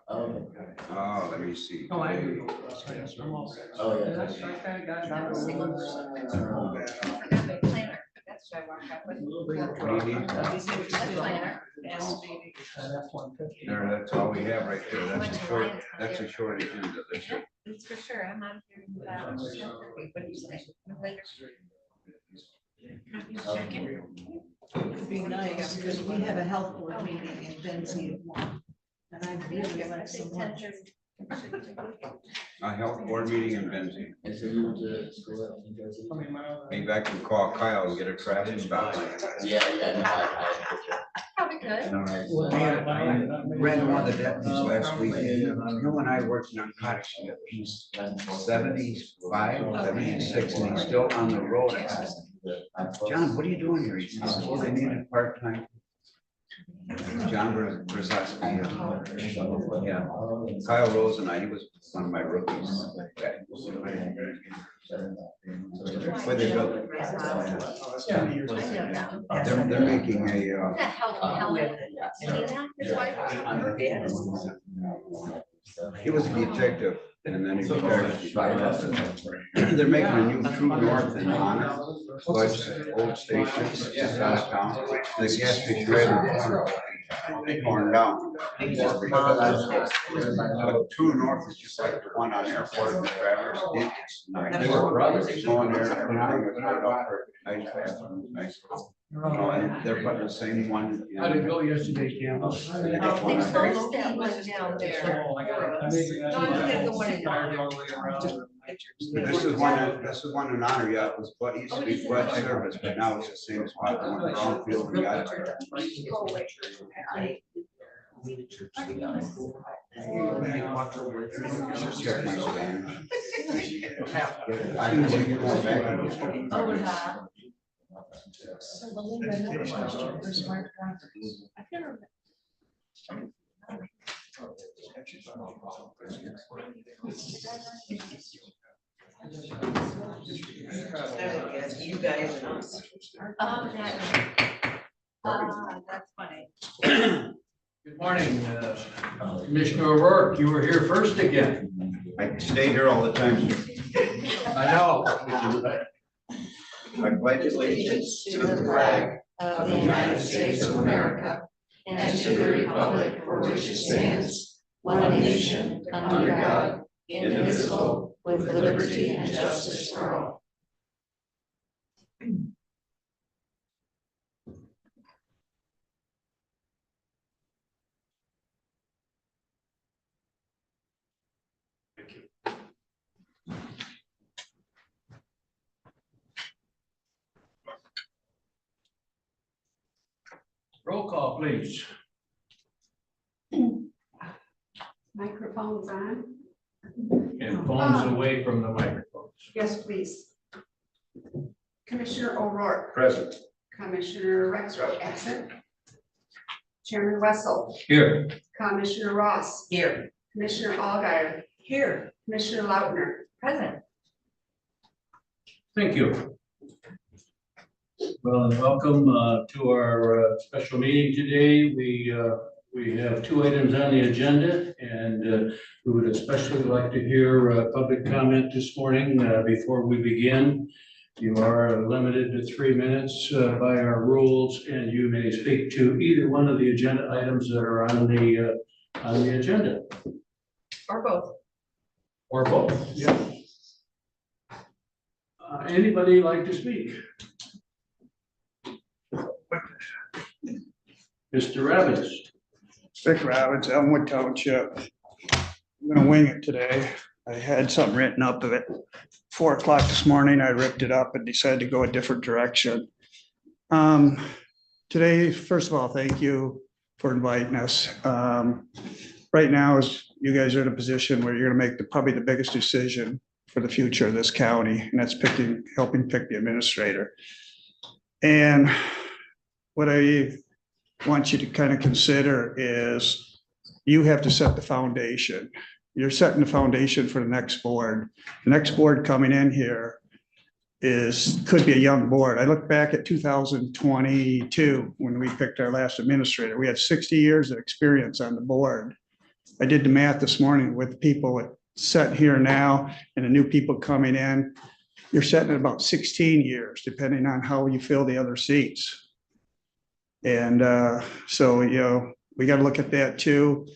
Oh, let me see. Oh, I do. oh, yeah. That's I kind of got down to I forgot my planner, but that's what I walked out with. What do you need? My planner. That's 150. There, that's all we have right there. That's a short agenda. That's it. That's for sure. I'm on here. What do you say? Later. It'd be nice, because we have a health board meeting in Benzie at 1. And I really like some lunch. A health board meeting in Benzie. And so you went to school at New Jersey? Maybe I can call Kyle and get a traffic stop. Yeah, no, I. Probably good. Ran one of the deputies last weekend. You and I worked in narcotics. He's 75, 76, and he's still on the road. I said, John, what are you doing here? He says, well, they needed part-time. John Brzezinski. Yeah. Kyle Rose and he was one of my rookies. Where they go? They're making a. That help. His wife. He was a detective and then he retired. They're making a new True North in honor. Budge old station just out of town. The gas station trailer torn down. But True North is just like the one on Airport and Traverse. It's nice. Going there. Nice bathroom, nice. And they're putting the same one. How did it go yesterday, Campbell? They closed that one down there. No, I did the one in. This is one in honor. Yeah, it was what used to be Blood Service, but now it's the same spot. The one in Brownfield and got check my Spanish. I didn't think you were back. Oh, yeah. So the link I know for smart contractors. I can't remember. You guys and us. That's funny. Good morning, Commissioner O'Rourke. You were here first again. I stay here all the time. I know. I pledge allegiance To the flag of the United States of America and to the republic for which it stands, one nation, under God, indivisible, with liberty and justice for all. Roll call, please. Microphone's on. And phones away from the microphones. Yes, please. Commissioner O'Rourke, Present. Commissioner Rexroth, absent. Chairman Russell, Here. Commissioner Ross, Here. Commissioner Allgaier, Here. Commissioner Lautner. Present. Thank you. Well, and welcome to our special meeting today. We have two items on the agenda, and we would especially like to hear public comment this morning before we begin. You are limited to 3 minutes by our rules, and you may speak to either one of the agenda items that are on the agenda. Or both. Or both. Yeah. Anybody like to speak? Mr. Rabbits. Vic Rabbits, Elmwood Township. I'm gonna wing it today. I had something written up of it. 4 o'clock this morning, I ripped it up and decided to go a different direction. Today, first of all, thank you for inviting us. Right now, is you guys are in a position where you're gonna make probably the biggest decision for the future of this county, and that's helping pick the administrator. And what I want you to kind of consider is you have to set the foundation. You're setting the foundation for the next board. The next board coming in here could be a young board. I look back at 2022 when we picked our last administrator. We had 60 years of experience on the board. I did the math this morning with people that sit here now and the new people coming in. You're sitting at about 16 years, depending on how you fill the other seats. And so, we got to look at that too.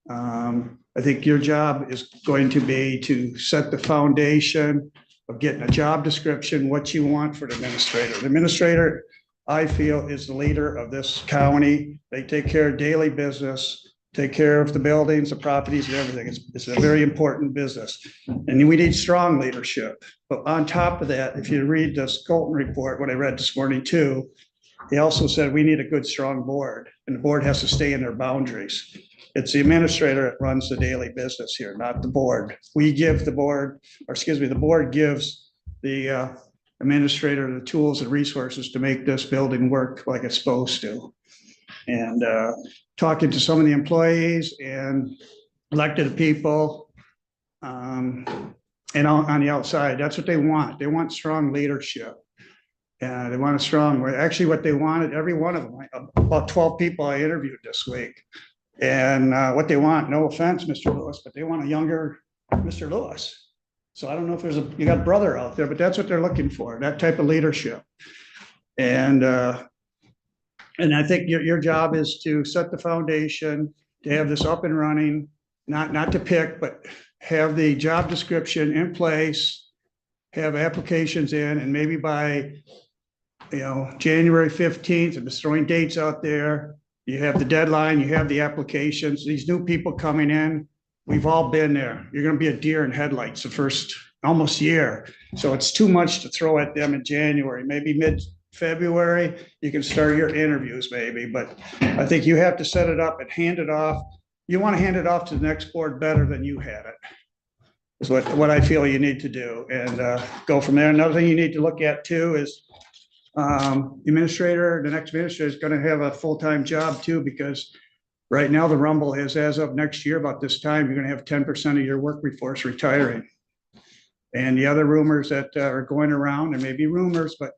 I think your job is going to be to set the foundation of getting a job description, what you want for the administrator. The administrator, I feel, is the leader of this county. They take care of daily business, take care of the buildings, the properties and everything. It's a very important business. And we need strong leadership. But on top of that, if you read the Skolton report, what I read this morning too, he also said we need a good, strong board, and the board has to stay in their boundaries. It's the administrator that runs the daily business here, not the board. We give the board, the board gives the administrator the tools and resources to make this building work like it's supposed to. And talking to some of the employees and elected people and on the outside, that's what they want. They want strong leadership. And they want a strong, actually what they wanted, every one of them, about 12 people I interviewed this week. And what they want, no offense, Mr. Lewis, but they want a younger Mr. Lewis. So I don't know if you got a brother out there, but that's what they're looking for, that type of leadership. And I think your job is to set the foundation, to have this up and running, not to pick, but have the job description in place, have applications in, and maybe by, January 15th, I'm just throwing dates out there. You have the deadline, you have the applications, these new people coming in, we've all been there. You're going to be a deer in headlights the first almost year. So it's too much to throw at them in January, maybe mid-February, you can start your interviews maybe, but I think you have to set it up and hand it off. You want to hand it off to the next board better than you had it. Is what I feel you need to do, and go from there. Another thing you need to look at too is the next administrator is going to have a full-time job too, because right now the rumble is, as of next year about this time, you're going to have 10% of your workforce retiring. And the other rumors that are going around, and maybe rumors, but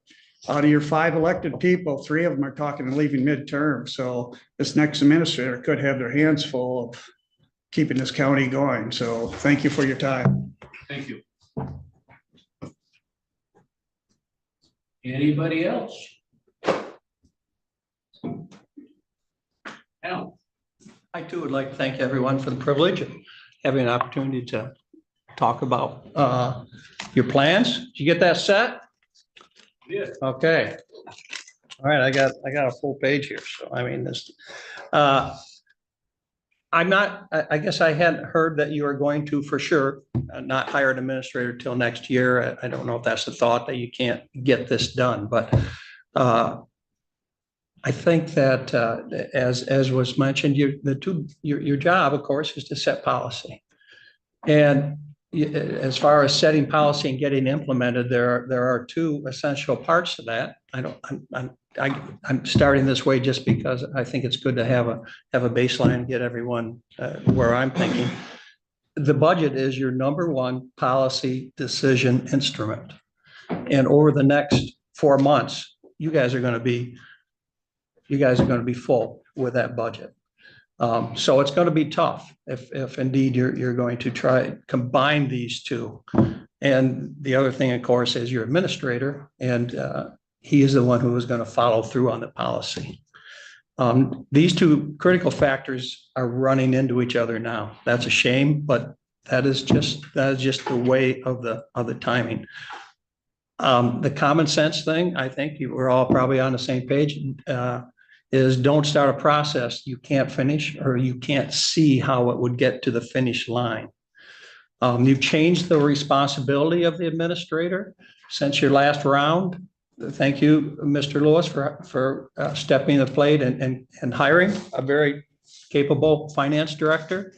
out of your 5 elected people, 3 of them are talking of leaving midterm. So this next administrator could have their hands full of keeping this county going. So thank you for your time. Thank you. Anybody else? Al? I too would like to thank everyone for the privilege of having an opportunity to talk about your plans. Did you get that set? Yeah. Okay. All right, I got a full page here. So I mean this. I guess I hadn't heard that you are going to, for sure, not hire an administrator till next year. I don't know if that's the thought that you can't get this done, but I think that as was mentioned, your job, of course, is to set policy. And as far as setting policy and getting implemented, there are 2 essential parts to that. I'm starting this way just because I think it's good to have a baseline, get everyone where I'm thinking. The budget is your number 1 policy decision instrument. And over the next 4 months, you guys are going to be full with that budget. So it's going to be tough if indeed you're going to try to combine these 2. And the other thing, of course, is your administrator, and he is the one who is going to follow through on the policy. These 2 critical factors are running into each other now. That's a shame, but that is just the way of the timing. The common sense thing, I think we're all probably on the same page, is don't start a process you can't finish, or you can't see how it would get to the finish line. You've changed the responsibility of the administrator since your last round. Thank you, Mr. Lewis, for stepping the plate and hiring a very capable finance director.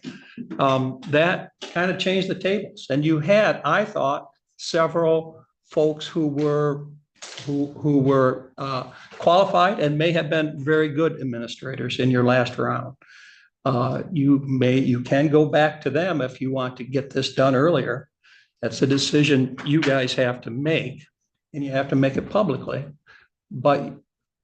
That kind of changed the tables. And you had, I thought, several folks who were qualified and may have been very good administrators in your last round. You can go back to them if you want to get this done earlier. That's a decision you guys have to make, and you have to make it publicly. But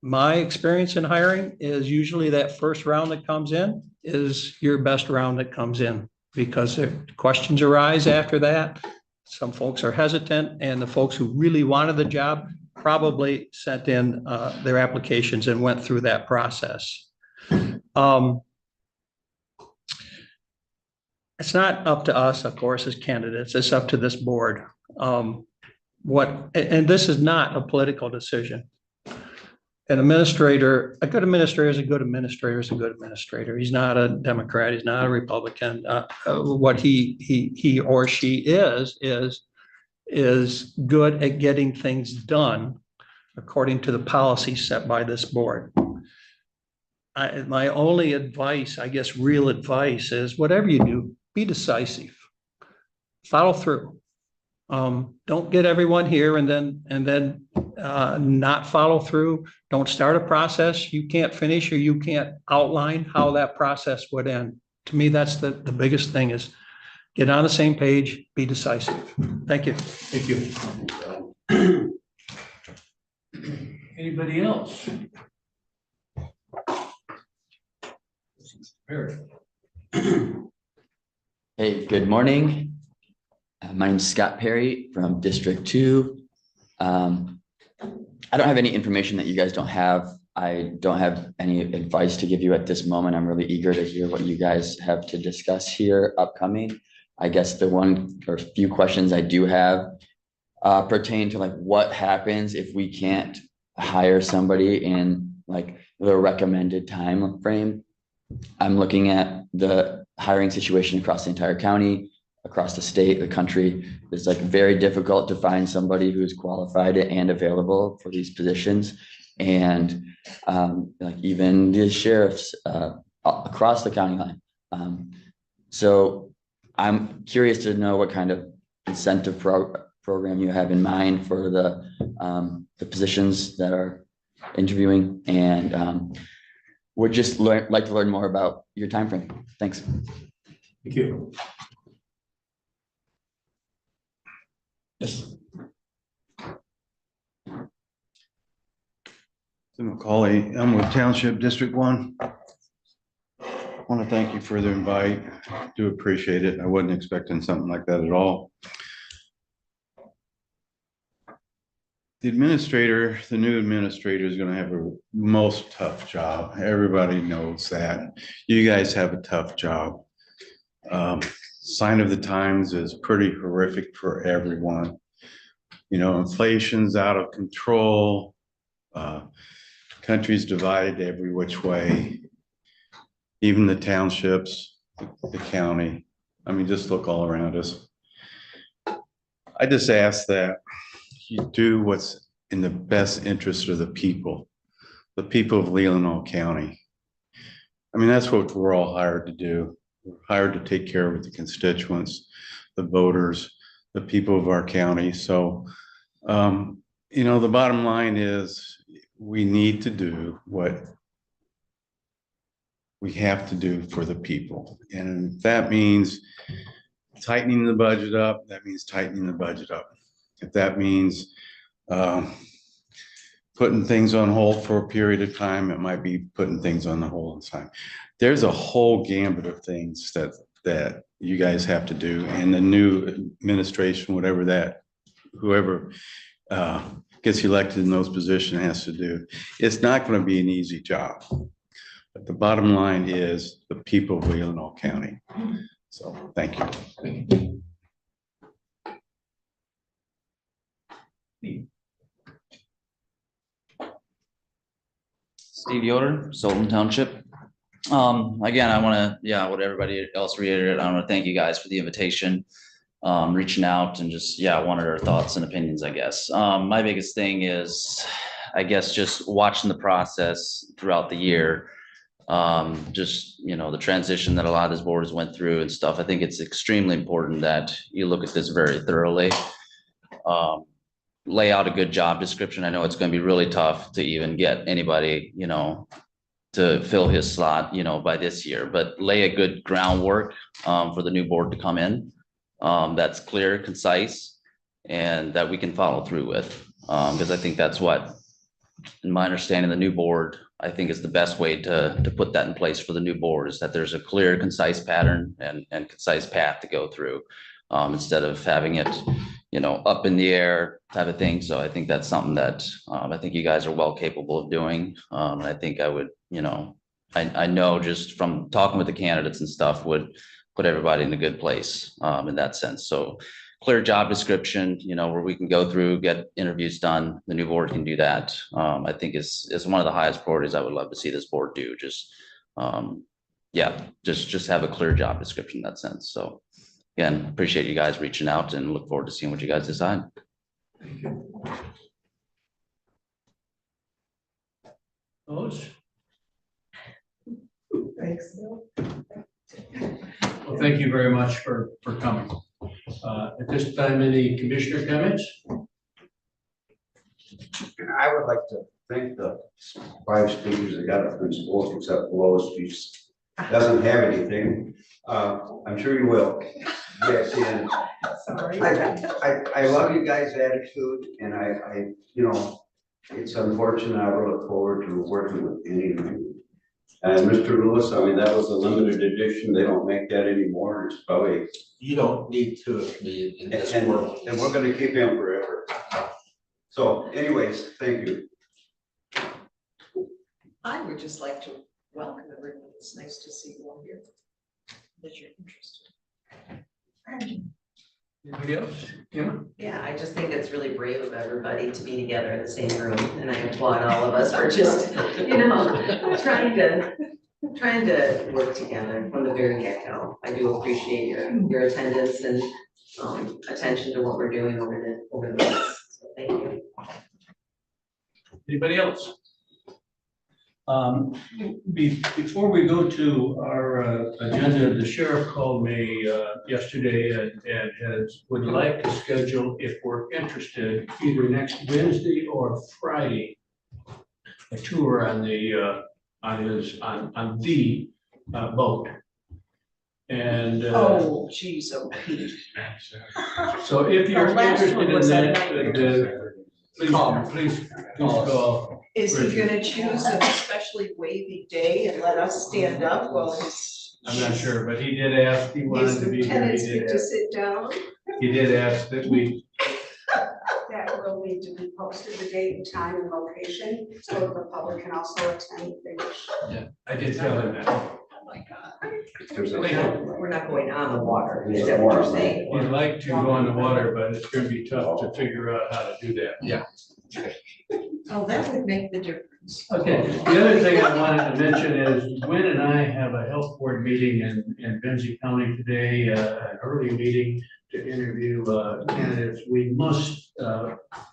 my experience in hiring is usually that first round that comes in is your best round that comes in, because if questions arise after that, some folks are hesitant, and the folks who really wanted the job probably sent in their applications and went through that process. It's not up to us, of course, as candidates. It's up to this board. And this is not a political decision. An administrator, a good administrator is a good administrator is a good administrator. He's not a Democrat. He's not a Republican. What he or she is good at getting things done according to the policy set by this board. My only advice, I guess, real advice is whatever you do, be decisive. Follow through. Don't get everyone here and then not follow through. Don't start a process you can't finish, or you can't outline how that process would end. To me, that's the biggest thing, is get on the same page, be decisive. Thank you. Thank you. Anybody else? Perry. Hey, good morning. My name's Scott Perry from District 2. I don't have any information that you guys don't have. I don't have any advice to give you at this moment. I'm really eager to hear what you guys have to discuss here upcoming. I guess the one or few questions I do have pertain to like what happens if we can't hire somebody in like the recommended time frame. I'm looking at the hiring situation across the entire county, across the state, the country. It's like very difficult to find somebody who's qualified and available for these positions. And like even the sheriffs across the county line. So I'm curious to know what kind of incentive program you have in mind for the positions that are interviewing, and would just like to learn more about your time frame. Thanks. Thank you. Yes. Tim McCauley, Elmwood Township, District 1. I want to thank you for the invite. I do appreciate it. I wasn't expecting something like that at all. The administrator, the new administrator, is going to have a most tough job. Everybody knows that. You guys have a tough job. Sign of the times is pretty horrific for everyone. You know, inflation's out of control. Country's divided every which way. Even the townships, the county. I mean, just look all around us. I just ask that you do what's in the best interest of the people of Leelanau County. I mean, that's what we're all hired to do. We're hired to take care of the constituents, the voters, the people of our county. So, you know, the bottom line is we need to do what we have to do for the people. And if that means tightening the budget up, that means tightening the budget up. If that means putting things on hold for a period of time, it might be putting things on the hold in time. There's a whole gambit of things that you guys have to do, and the new administration, whoever gets elected in those positions has to do. It's not going to be an easy job, but the bottom line is the people of Leelanau County. So thank you. Steve Yoder, Sultan Township. Again, I want to, what everybody else reiterated, I want to thank you guys for the invitation, reaching out and just, wanted our thoughts and opinions, I guess. My biggest thing is, I guess, just watching the process throughout the year. Just, you know, the transition that a lot of these boards went through and stuff. I think it's extremely important that you look at this very thoroughly. Lay out a good job description. I know it's going to be really tough to even get anybody, you know, to fill his slot, you know, by this year, but lay a good groundwork for the new board to come in. That's clear, concise, and that we can follow through with, because I think that's what in my understanding, the new board, I think is the best way to put that in place for the new board, is that there's a clear, concise pattern and concise path to go through. Instead of having it, up in the air type of thing. So I think that's something that, I think you guys are well capable of doing. And I think I would, I know just from talking with the candidates and stuff would put everybody in a good place, in that sense. So clear job description, where we can go through, get interviews done. The new board can do that. I think is one of the highest priorities I would love to see this board do. Just, just have a clear job description in that sense. So again, appreciate you guys reaching out and look forward to seeing what you guys decide. Those? Thanks. Well, thank you very much for coming. At this time, any commissioner comments? And I would like to thank the 5 speakers that got up from school, except Lois, who doesn't have anything. I'm sure you will. Yes, and Sorry. I love you guys' attitude, and I it's unfortunate. I really look forward to working with any of you. And Mr. Lewis, I mean, that was a limited edition. They don't make that anymore. It's probably. You don't need to be in this world. And we're gonna keep him forever. So anyways, thank you. I would just like to welcome everyone. It's nice to see you all here. That you're interested. Anybody else? Yeah, I just think it's really brave of everybody to be together in the same room, and I applaud all of us for just, trying to work together from the very get-go. I do appreciate your attendance and attention to what we're doing over the months. So thank you. Anybody else? Before we go to our agenda, the sheriff called me yesterday and would like to schedule, if we're interested, either next Wednesday or Friday, a tour on the boat. And Oh, geez, oh, Pete. so if you're Our last interested one in was at that, please call. Is he gonna choose an especially wavy day and let us stand up while his? I'm not sure, but he did ask, he wanted His to be here. lieutenants He get did to ask- sit down? He did ask that we, That will need to be posted, the date and time and location, so the public can also attend if they wish. I did tell him that. Oh, my God. We're not going on the water, is that what you're saying? We'd like to go on the water, but it's gonna be tough to figure out how to do that. Yeah. Oh, that would make the difference. Okay, the other thing I wanted to mention is Gwen and I have a health board meeting in Benzie County today, an early meeting to interview candidates. We must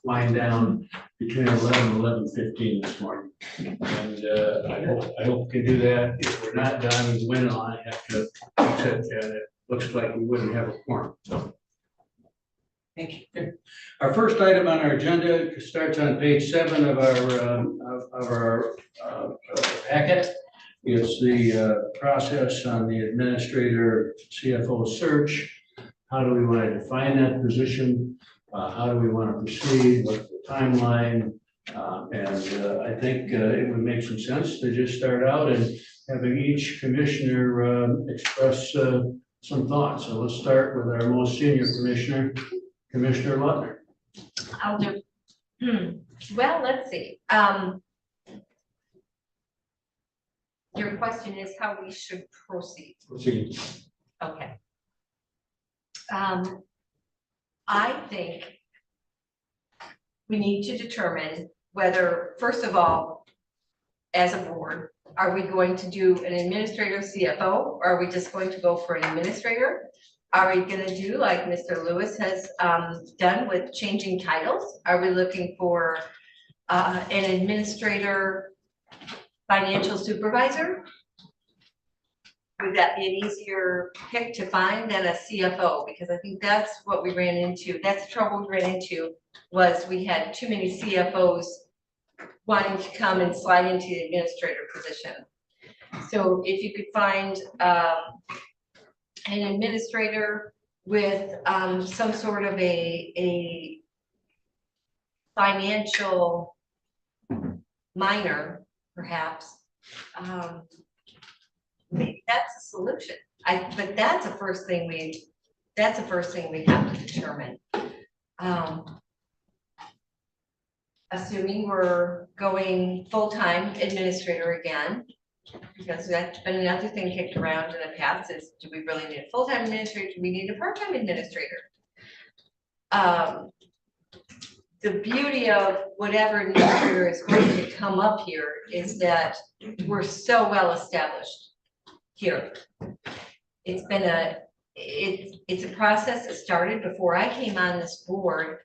wind down between 11 and 11:15 this morning. And I hope we can do that. If we're not done, Gwen and I have to fix it, and it looks like we wouldn't have a quorum, so. Thank you. Our first item on our agenda starts on page 7 of our packet. It's the process on the administrator CFO search. How do we want to define that position? How do we want to proceed? What's the timeline? And I think it would make some sense to just start out and having each commissioner express some thoughts. So let's start with our most senior commissioner, Commissioner Lutner. I'll do. Well, let's see. Your question is how we should proceed. Okay. I think we need to determine whether, first of all, as a board, are we going to do an administrator CFO, or are we just going to go for an administrator? Are we gonna do like Mr. Lewis has done with changing titles? Are we looking for an administrator financial supervisor? Would that be an easier pick to find than a CFO? Because I think that's what we ran into. That's the trouble we ran into, was we had too many CFOs wanting to come and slide into the administrator position. So if you could find an administrator with some sort of a financial minor, perhaps, maybe that's a solution. But that's the first thing we have to determine. Assuming we're going full-time administrator again, because that's been another thing kicked around in the past is, do we really need a full-time administrator? Do we need a part-time administrator? The beauty of whatever administrator is going to come up here is that we're so well established here. It's been it's a process that started before I came on this board,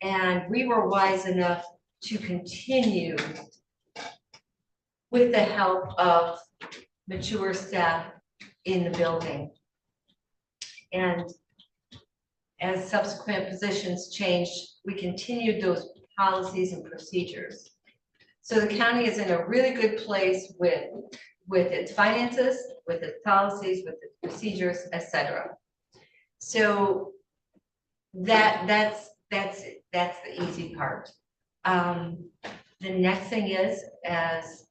and we were wise enough to continue with the help of mature staff in the building. And as subsequent positions changed, we continued those policies and procedures. So the county is in a really good place with its finances, with its policies, with its procedures, etc. So that's the easy part. The next thing is, as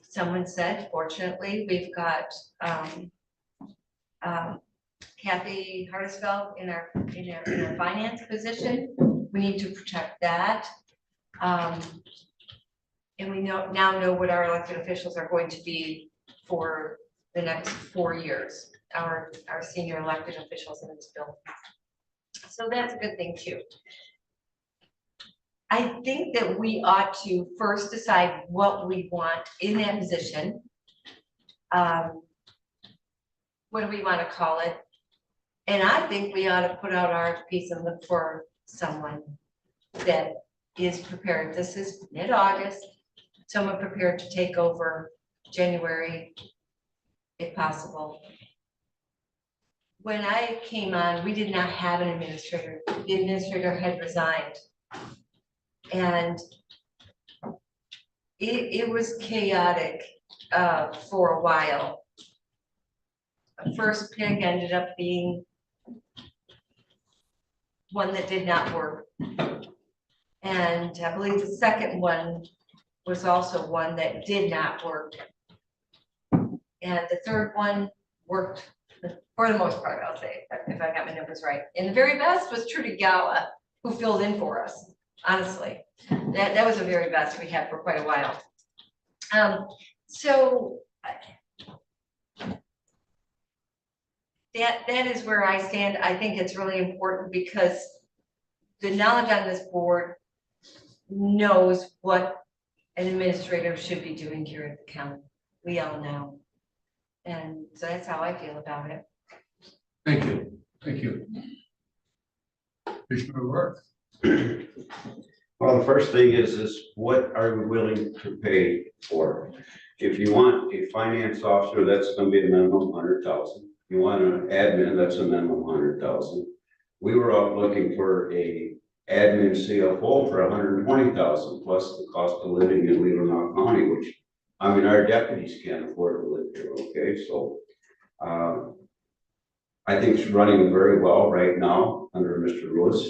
someone said, fortunately, we've got Kathy Hartsfeld in our finance position. We need to protect that. And we now know what our elected officials are going to be for the next 4 years, our senior elected officials in this building. So that's a good thing too. I think that we ought to first decide what we want in that position. What do we want to call it? And I think we ought to put out RFPs and look for someone that is prepared. This is mid-August. Someone prepared to take over January, if possible. When I came on, we did not have an administrator. The administrator had resigned. And it was chaotic for a while. The first pick ended up being one that did not work. And I believe the second one was also one that did not work. And the third one worked for the most part, I'll say, if I got my numbers right. And the very best was Trudy Gala, who filled in for us, honestly. That was the very best we had for quite a while. So that is where I stand. I think it's really important because the knowledge on this board knows what an administrator should be doing here at the county. We all know. And so that's how I feel about it. Thank you. Thank you. Commissioner Rourke. Well, the first thing is what are we willing to pay for? If you want a finance officer, that's gonna be a minimum 100,000. If you want an admin, that's a minimum 100,000. We were out looking for a admin CFO for 120,000 plus the cost of living in Leelanau County, which, I mean, our deputies can't afford to live here, okay? So I think it's running very well right now under Mr. Lewis.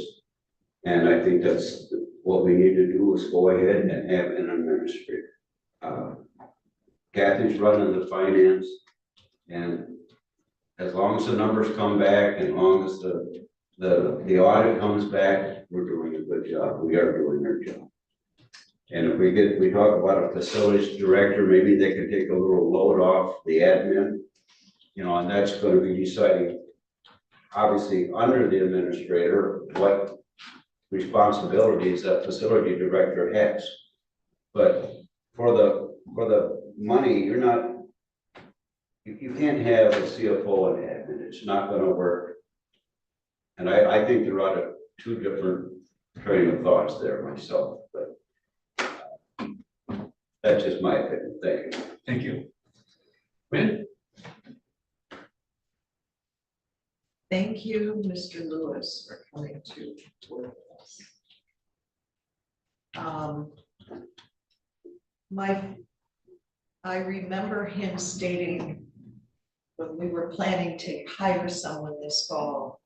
And I think that's what we need to do is go ahead and have an administrator. Kathy's running the finance, and as long as the numbers come back, as long as the audit comes back, we're doing a good job. We are doing our job. And if we talk about a facilities director, maybe they can take a little load off the admin, you know, and that's going to be deciding, obviously, under the administrator, what responsibilities that facility director has. But for the money, you're not, you can't have a CFO and admin. It's not going to work. And I think there are two different train of thoughts there myself, but that's just my opinion. Thank you. Thank you. Wynn? Thank you, Mr. Lewis, for coming to work with us. I remember him stating when we were planning to hire someone this fall.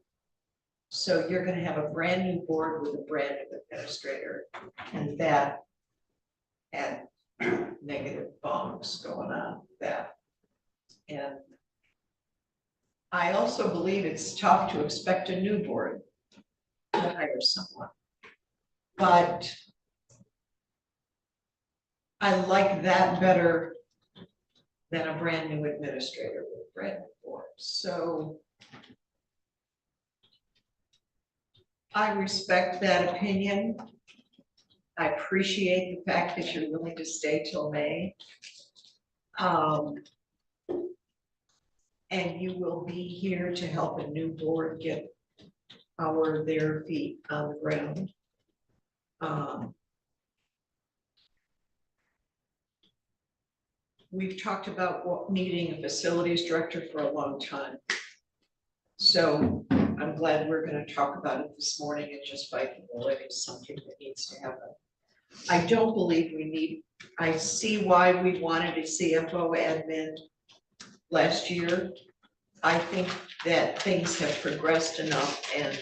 So you're going to have a brand new board with a brand new administrator, and that had negative bumps going on with that. And I also believe it's tough to expect a new board to hire someone. But I like that better than a brand new administrator with a brand new board. So I respect that opinion. I appreciate the fact that you're willing to stay till May. And you will be here to help a new board get their feet on the ground. We've talked about needing a facilities director for a long time. So I'm glad we're gonna talk about it this morning and just bite the bullet. It's something that needs to happen. I don't believe I see why we wanted a CFO admin last year. I think that things have progressed enough and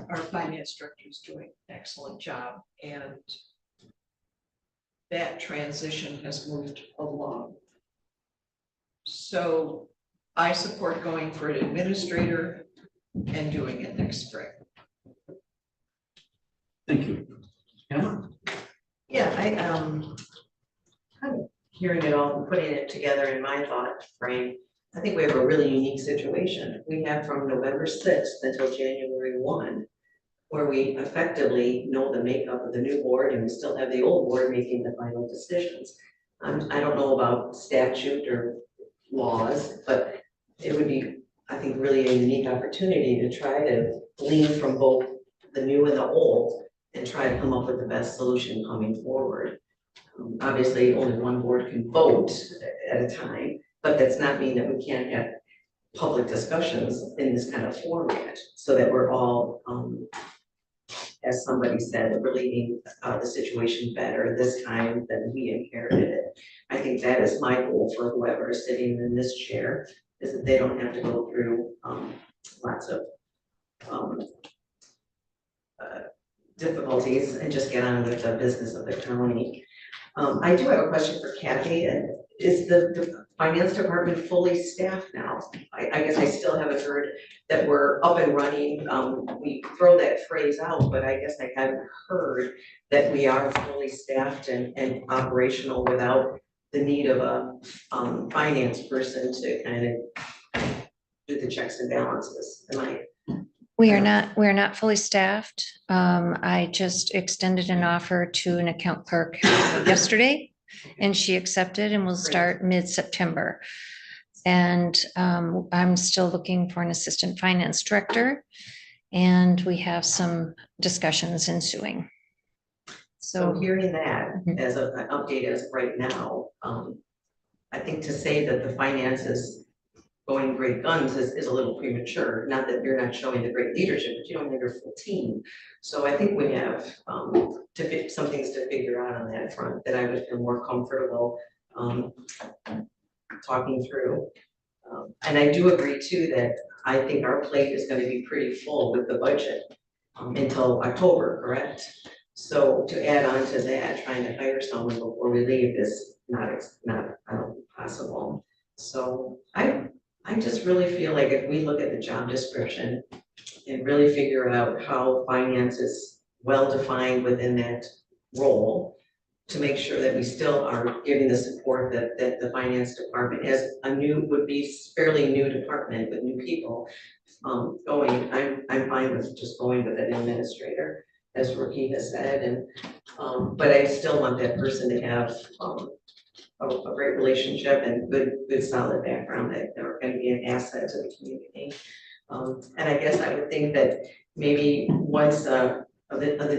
our finance director is doing an excellent job, and that transition has moved along. So I support going for an administrator and doing it next spring. Thank you. Emma? Yeah, kind of hearing it all and putting it together in my thought frame. I think we have a really unique situation. We have from November 6th until January 1, where we effectively know the makeup of the new board, and we still have the old board making the final decisions. I don't know about statute or laws, but it would be, I think, really a unique opportunity to try to glean from both the new and the old and try to come up with the best solution coming forward. Obviously, only one board can vote at a time, but that's not mean that we can't have public discussions in this kind of format, so that we're all, as somebody said, relieving the situation better this time than we inherited it. I think that is my goal for whoever is sitting in this chair, is that they don't have to go through lots of difficulties and just get on with the business of the county. I do have a question for Kathy. And is the finance department fully staffed now? I guess I still haven't heard that we're up and running. We throw that phrase out, but I guess I haven't heard that we are fully staffed and operational without the need of a finance person to kind of do the checks and balances. Am I? We're not fully staffed. I just extended an offer to an account clerk yesterday, and she accepted and will start mid-September. And I'm still looking for an assistant finance director, and we have some discussions ensuing. So hearing that as an update as of right now, I think to say that the finance is going great guns is a little premature. Not that you're not showing the great leadership, but you don't have your full team. So I think we have some things to figure out on that front that I would feel more comfortable talking through. And I do agree too that I think our plate is going to be pretty full with the budget until October, correct? So to add on to that, trying to hire someone before we leave is not possible. So I just really feel like if we look at the job description and really figure out how finance is well defined within that role, to make sure that we still are giving the support that the finance department as would be fairly new department with new people going, I'm fine with just going with an administrator, as Rakita said, and but I still want that person to have a great relationship and good solid background that they're going to be an asset to the community. And I guess I would think that maybe once the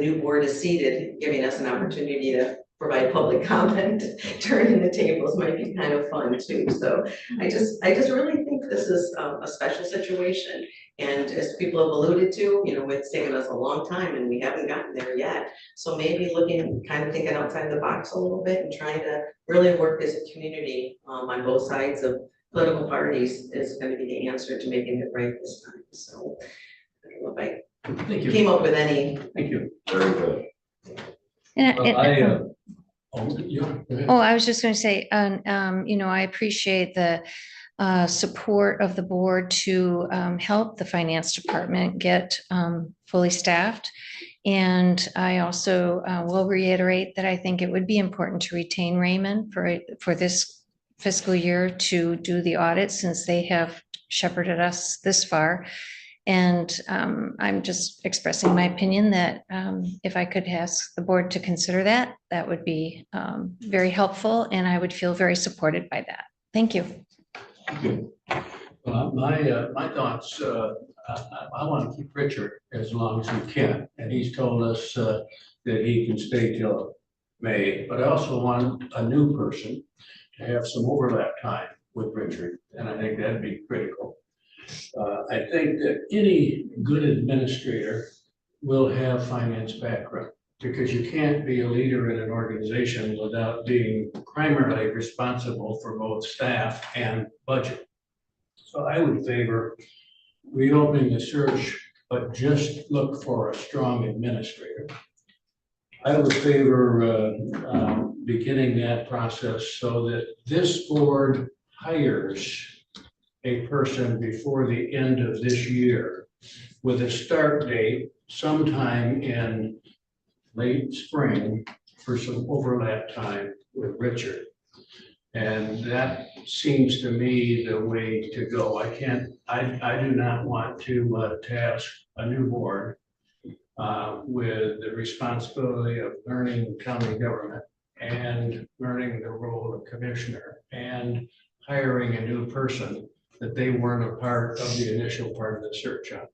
new board is seated, giving us an opportunity to provide public comment, turning the tables might be kind of fun too. So I just really think this is a special situation. And as people have alluded to, it's taken us a long time and we haven't gotten there yet. So maybe thinking outside the box a little bit and trying to really work as a community on both sides of political parties is going to be the answer to making it right this time. So I don't know if I came up with any. Thank you. Very good. I was just going to say, I appreciate the support of the board to help the finance department get fully staffed. And I also will reiterate that I think it would be important to retain Raymond for this fiscal year to do the audit, since they have shepherded us this far. And I'm just expressing my opinion that if I could ask the board to consider that, that would be very helpful, and I would feel very supported by that. Thank you. My thoughts, I want to keep Richard as long as we can, and he's told us that he can stay till May, but I also want a new person to have some overlap time with Richard, and I think that'd be critical. I think that any good administrator will have finance background, because you can't be a leader in an organization without being primarily responsible for both staff and budget. So I would favor reopening the search, but just look for a strong administrator. I would favor beginning that process so that this board hires a person before the end of this year with a start date sometime in late spring for some overlap time with Richard. And that seems to me the way to go. I do not want to task a new board with the responsibility of learning county government and learning the role of commissioner and hiring a new person that they weren't a part of the initial part of the search on.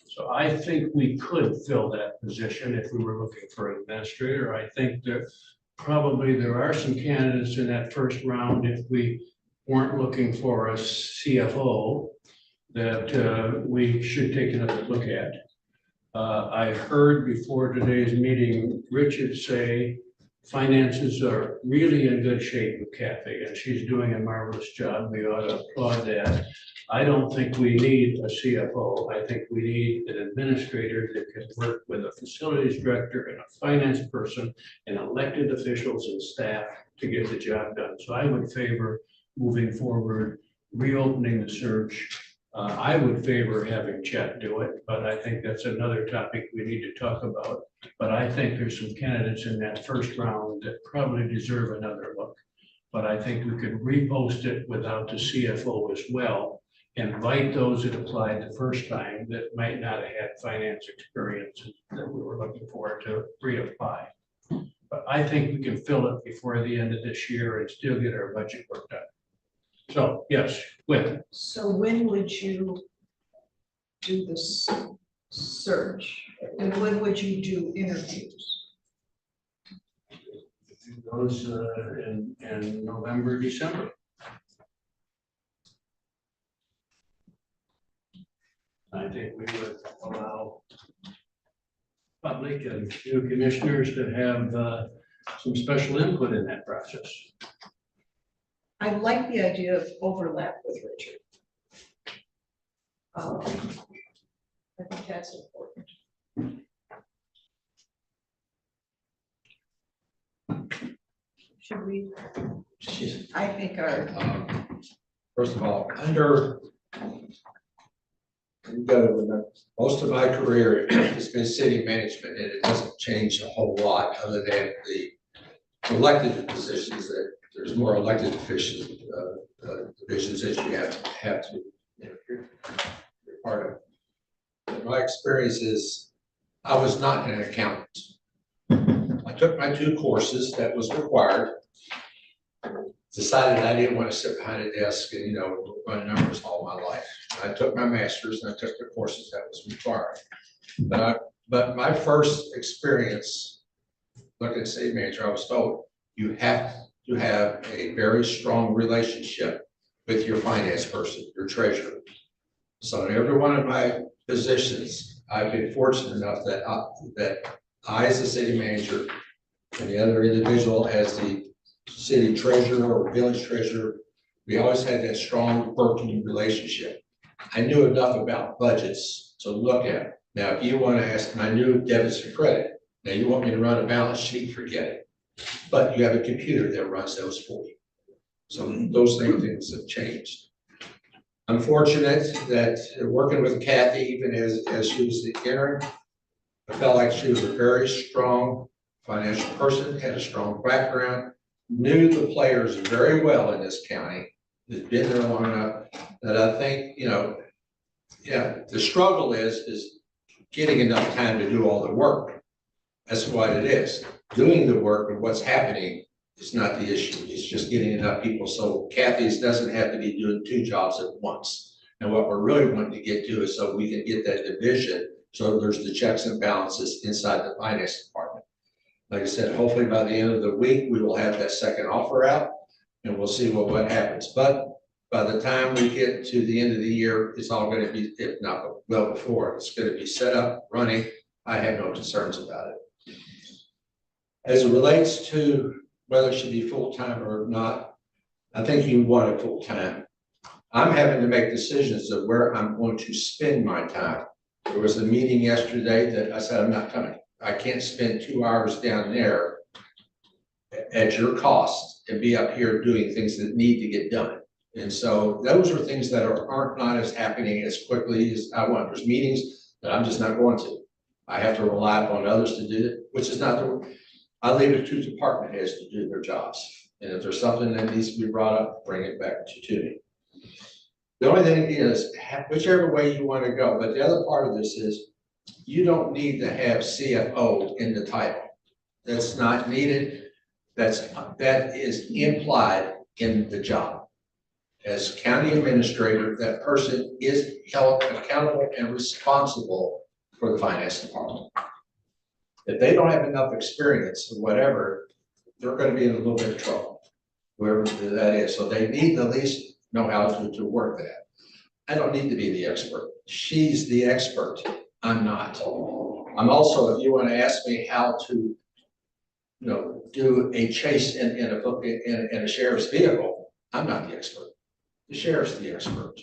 So I think we could fill that position if we were looking for an administrator. I think that probably there are some candidates in that first round, if we weren't looking for a CFO, that we should take another look at. I heard before today's meeting, Richard say finances are really in good shape with Kathy, and she's doing a marvelous job. We ought to applaud that. I don't think we need a CFO. I think we need an administrator that can work with a facilities director and a finance person and elected officials and staff to get the job done. So I would favor moving forward, reopening the search. I would favor having Chet do it, but I think that's another topic we need to talk about. But I think there's some candidates in that first round that probably deserve another look. But I think we could repost it without the CFO as well. Invite those that applied the first time that might not have had finance experience that we were looking for to reapply. But I think we can fill it before the end of this year and still get our budget work done. So, yes, Whit. So when would you do this search? And when would you do interviews? Those in November, December. I think we would allow public and new commissioners to have some special input in that process. I like the idea of overlap with Richard. I think that's important. Should we? I think our. First of all, most of my career has been city management, and it hasn't changed a whole lot other than the elected positions that there's more elected officials, divisions that you have to you're part of. And my experience is I was not an accountant. I took my 2 courses that was required, decided I didn't want to sit behind a desk and, run numbers all my life. I took my master's and I took the courses that was required. But my first experience looking at city manager, I was told you have to have a very strong relationship with your finance person, your treasurer. So in every one of my positions, I've been fortunate enough that I as the city manager and the other individual as the city treasurer or village treasurer, we always had that strong working relationship. I knew enough about budgets to look at. Now, if you want to ask, and I knew debits and credit, Now, you want me to run a balance sheet, forget it. But you have a computer that runs those for you. So those things have changed. I'm fortunate that working with Kathy, even as she was the interim, I felt like she was a very strong financial person, had a strong background, knew the players very well in this county, has been there long enough that I think, yeah, the struggle is getting enough time to do all the work. That's what it is. Doing the work and what's happening is not the issue. It's just getting enough people. So Kathy's doesn't have to be doing 2 jobs at once. And what we're really wanting to get to is so we can get that division, so there's the checks and balances inside the finance department. Like I said, hopefully by the end of the week, we will have that second offer out and we'll see what happens. But by the time we get to the end of the year, it's all going to be, if not well before, it's going to be set up, running. I have no concerns about it. As it relates to whether it should be full-time or not, I think you want it full-time. I'm having to make decisions of where I'm going to spend my time. There was a meeting yesterday that I said, I'm not coming. I can't spend 2 hours down there at your cost and be up here doing things that need to get done. And so those are things that aren't not as happening as quickly as I want. There's meetings that I'm just not going to. I have to rely upon others to do it, which is not the, I leave it to department heads to do their jobs. And if there's something that needs to be brought up, bring it back to me. The only thing is, whichever way you want to go, but the other part of this is, you don't need to have CFO in the title. That's not needed. That is implied in the job. As county administrator, that person is held accountable and responsible for the finance department. If they don't have enough experience or whatever, they're going to be in a little bit of trouble, whoever that is. So they need to at least know how to work that. I don't need to be the expert. She's the expert. I'm not. I'm also, if you want to ask me how to, do a chase in a sheriff's vehicle, I'm not the expert. The sheriff's the expert.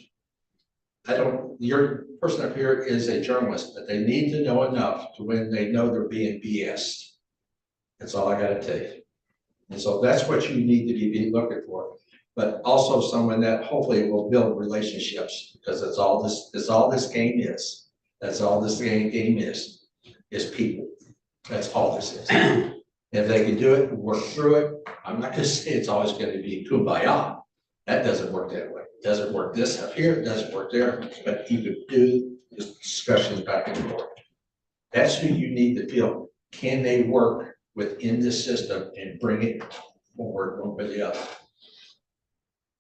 Your person up here is a journalist, but they need to know enough to when they know they're being BS'd. That's all I got to tell you. And so that's what you need to be looking for. But also someone that hopefully will build relationships, because that's all this game is. That's all this game is people. That's all this is. If they can do it and work through it, I'm not going to say it's always going to be kumbaya. That doesn't work that way. It doesn't work this up here, it doesn't work there, but you could do this discussion back and forth. That's who you need to feel. Can they work within the system and bring it forward one way or the other?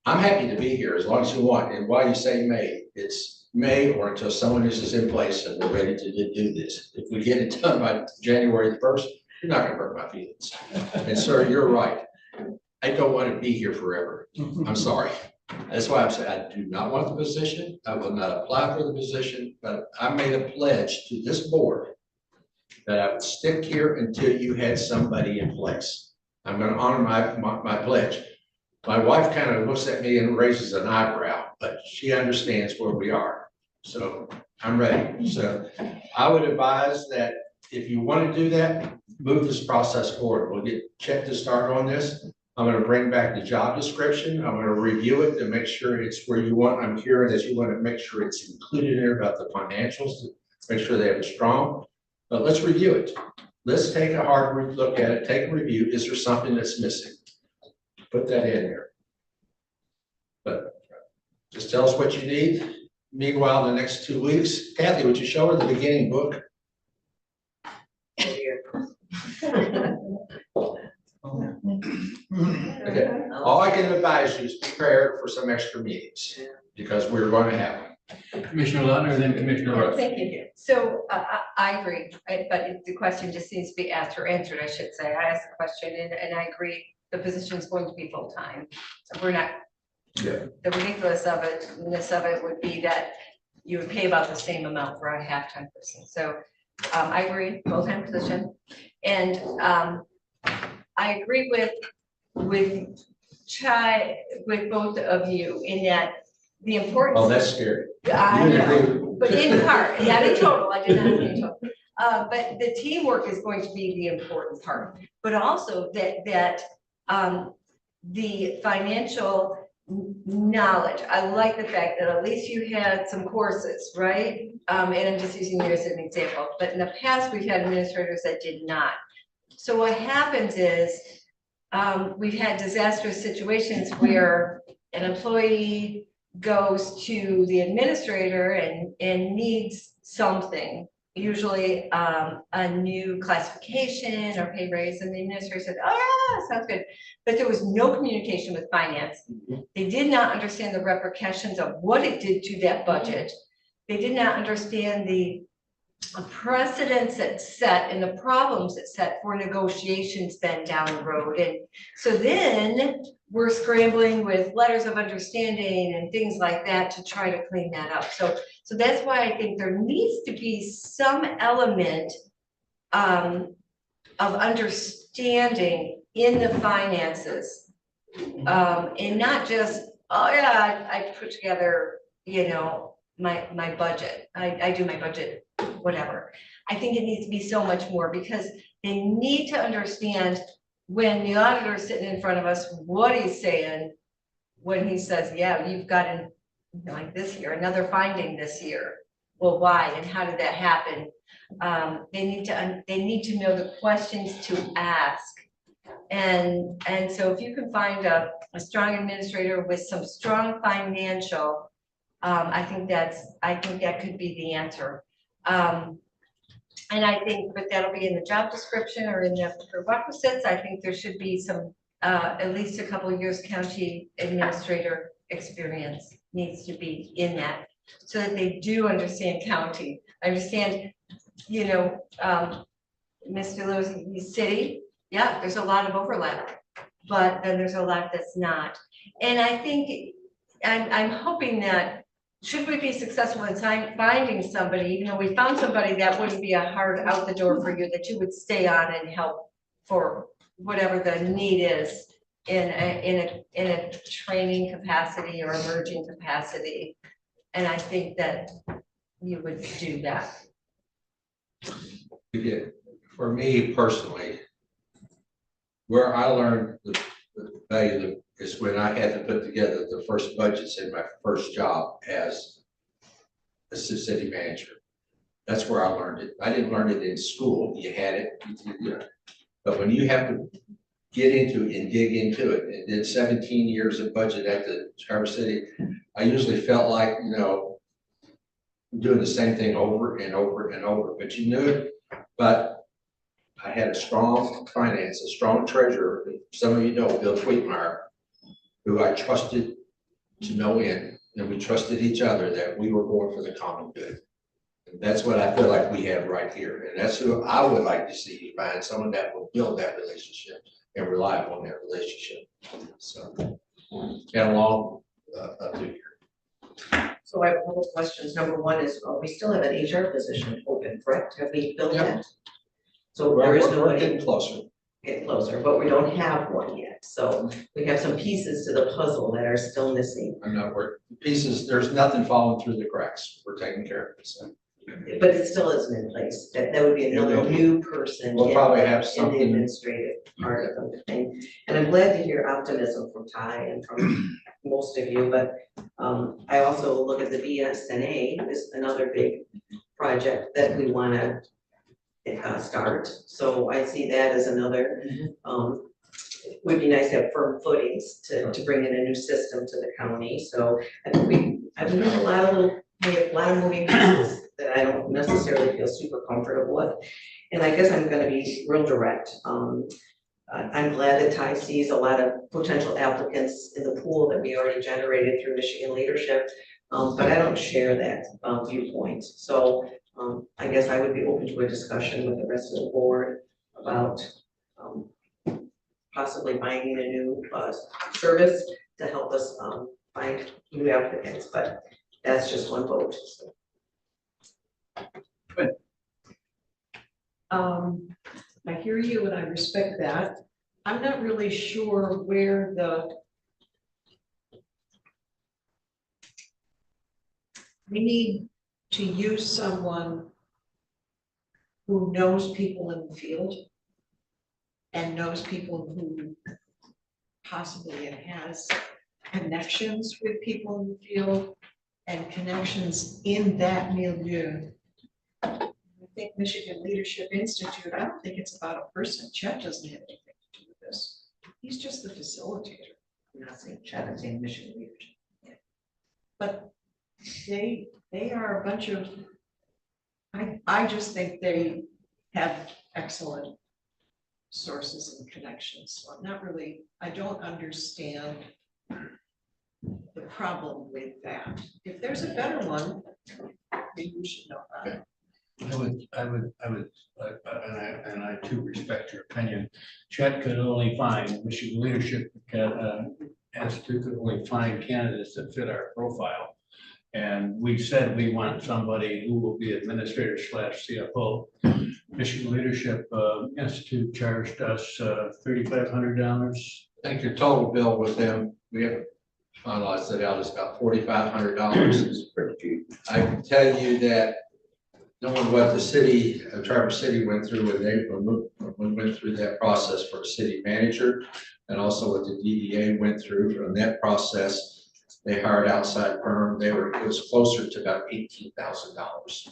I'm happy to be here as long as you want. And while you say May, it's May or until someone is in place and we're ready to do this. If we get it done by January 1st, you're not going to hurt my feelings. And sir, you're right. I don't want to be here forever. I'm sorry. That's why I'm saying I do not want the position. I will not apply for the position, but I made a pledge to this board that I would stick here until you had somebody in place. I'm going to honor my pledge. My wife kind of looks at me and raises an eyebrow, but she understands where we are. So I'm ready. So I would advise that if you want to do that, move this process forward. We'll get Chet to start on this. I'm going to bring back the job description. I'm going to review it to make sure it's where you want. I'm hearing that you want to make sure it's included in there about the financials, to make sure they have it strong. But let's review it. Let's take a hard look at it, take a review. Is there something that's missing? Put that in there. But just tell us what you need. Meanwhile, in the next 2 weeks, Kathy, would you show her the beginning book? Okay. All I can advise you is prepare for some extra meetings because we're going to have them. Commissioner Lautner, then Commissioner Roth. Thank you. So I agree, but the question just needs to be asked or answered, I should say. I asked the question and I agree. The position is going to be full-time. So we're not, the ridiculousness of it would be that you would pay about the same amount for a half-time person. So I agree, full-time position. And I agree with both of you in that the importance. Oh, that's scary. I know, but in part, yeah, in total, I did not say in total. But the teamwork is going to be the important part, but also that the financial knowledge. I like the fact that at least you had some courses, right? And I'm just using you as an example, but in the past, we've had administrators that did not. So what happens is, we've had disastrous situations where an employee goes to the administrator and needs something, usually a new classification or pay raise, and the administrator said, oh yeah, sounds good. But there was no communication with finance. They did not understand the repercussions of what it did to that budget. They did not understand the precedents that set and the problems that set for negotiations then down the road. And so then we're scrambling with letters of understanding and things like that to try to clean that up. So that's why I think there needs to be some element of understanding in the finances, and not just, oh yeah, I put together, you know, my budget. I do my budget, whatever. I think it needs to be so much more, because they need to understand when the auditor is sitting in front of us, what he's saying when he says, yeah, you've got an, like this year, another finding this year. Well, why and how did that happen? They need to know the questions to ask. And so if you can find a strong administrator with some strong financial, I think that could be the answer. And I think, but that'll be in the job description or in the prerequisites. I think there should be some, at least a couple of years county administrator experience needs to be in that, so that they do understand county, understand, you know, Mr. Lewis, city, yeah, there's a lot of overlap, but then there's a lot that's not. And I think, I'm hoping that, should we be successful in finding somebody, even though we found somebody that wouldn't be a hard out the door for you, that you would stay on and help for whatever the need is in a training capacity or emerging capacity. And I think that you would do that. Yeah, for me personally, where I learned the value is when I had to put together the first budgets in my first job as a city manager. That's where I learned it. I didn't learn it in school. You had it, you know, but when you have to get into it and dig into it, and did 17 years of budget at the Traverse City, I usually felt like, you know, doing the same thing over and over and over, but you knew it. But I had a strong finance, a strong treasurer. Some of you know Bill Tweetmeyer, who I trusted to no end, and we trusted each other that we were going for the common good. And that's what I feel like we have right here, and that's who I would like to see, find someone that will build that relationship and rely upon that relationship. So, and along up to here. So I have a couple of questions. Number one is, we still have an HR position open, correct? Have we filled that? So there is no We're getting closer. Get closer, but we don't have one yet. So we have some pieces to the puzzle that are still missing. I'm not worried. Pieces, there's nothing falling through the cracks. We're taking care of it. So. But it still isn't in place. That would be another new person. We'll probably have in the something. administrative part of the thing. And I'm glad to hear optimism from Ty and from most of you, but I also look at the BSNA as another big project that we want to start. So I see that as another, would be nice to have firm footings to bring in a new system to the county. So I think I've heard a lot of moving pieces that I don't necessarily feel super comfortable with. And I guess I'm gonna be real direct. I'm glad that Ty sees a lot of potential applicants in the pool that we already generated through Michigan Leadership, but I don't share that viewpoint. So I guess I would be open to a discussion with the rest of the board about possibly finding a new service to help us find new applicants, but that's just one vote. So. I hear you and I respect that. I'm not really sure where we need to use someone who knows people in the field and knows people who possibly has connections with people in the field and connections in that milieu. I think Michigan Leadership Institute, I don't think it's about a person. Chet doesn't have anything to do with this. He's just the facilitator. I'm not saying Chet, I'm saying Michigan Leadership. But they are a bunch of, I just think they have excellent sources and connections. So I'm not really, I don't understand the problem with that. If there's a better one, maybe we should know about it. And I too respect your opinion. Chet could only find, Michigan Leadership Institute could only find candidates that fit our profile. And we said we want somebody who will be administrator / CFO. Michigan Leadership Institute charged us $3,500. I think your total bill with them, we haven't finalized it out, is about $4,500. I can tell you that knowing what the city, Traverse City went through when they went through that process for a city manager, and also what the DDA went through from that process, they hired outside firm. It was closer to about $18,000.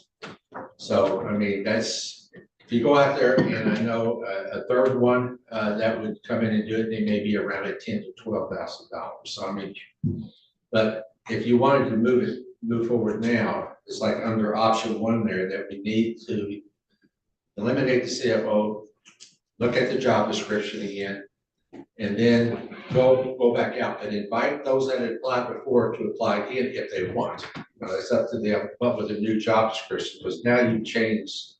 So, I mean, that's, if you go out there, and I know a third one that would come in and do it, they may be around at $10,000 to $12,000. So, I mean, but if you wanted to move forward now, it's like under option 1 there that we need to eliminate the CFO, look at the job description again, and then go back out and invite those that had applied before to apply again if they want. It's up to them, but with a new job description, because now you change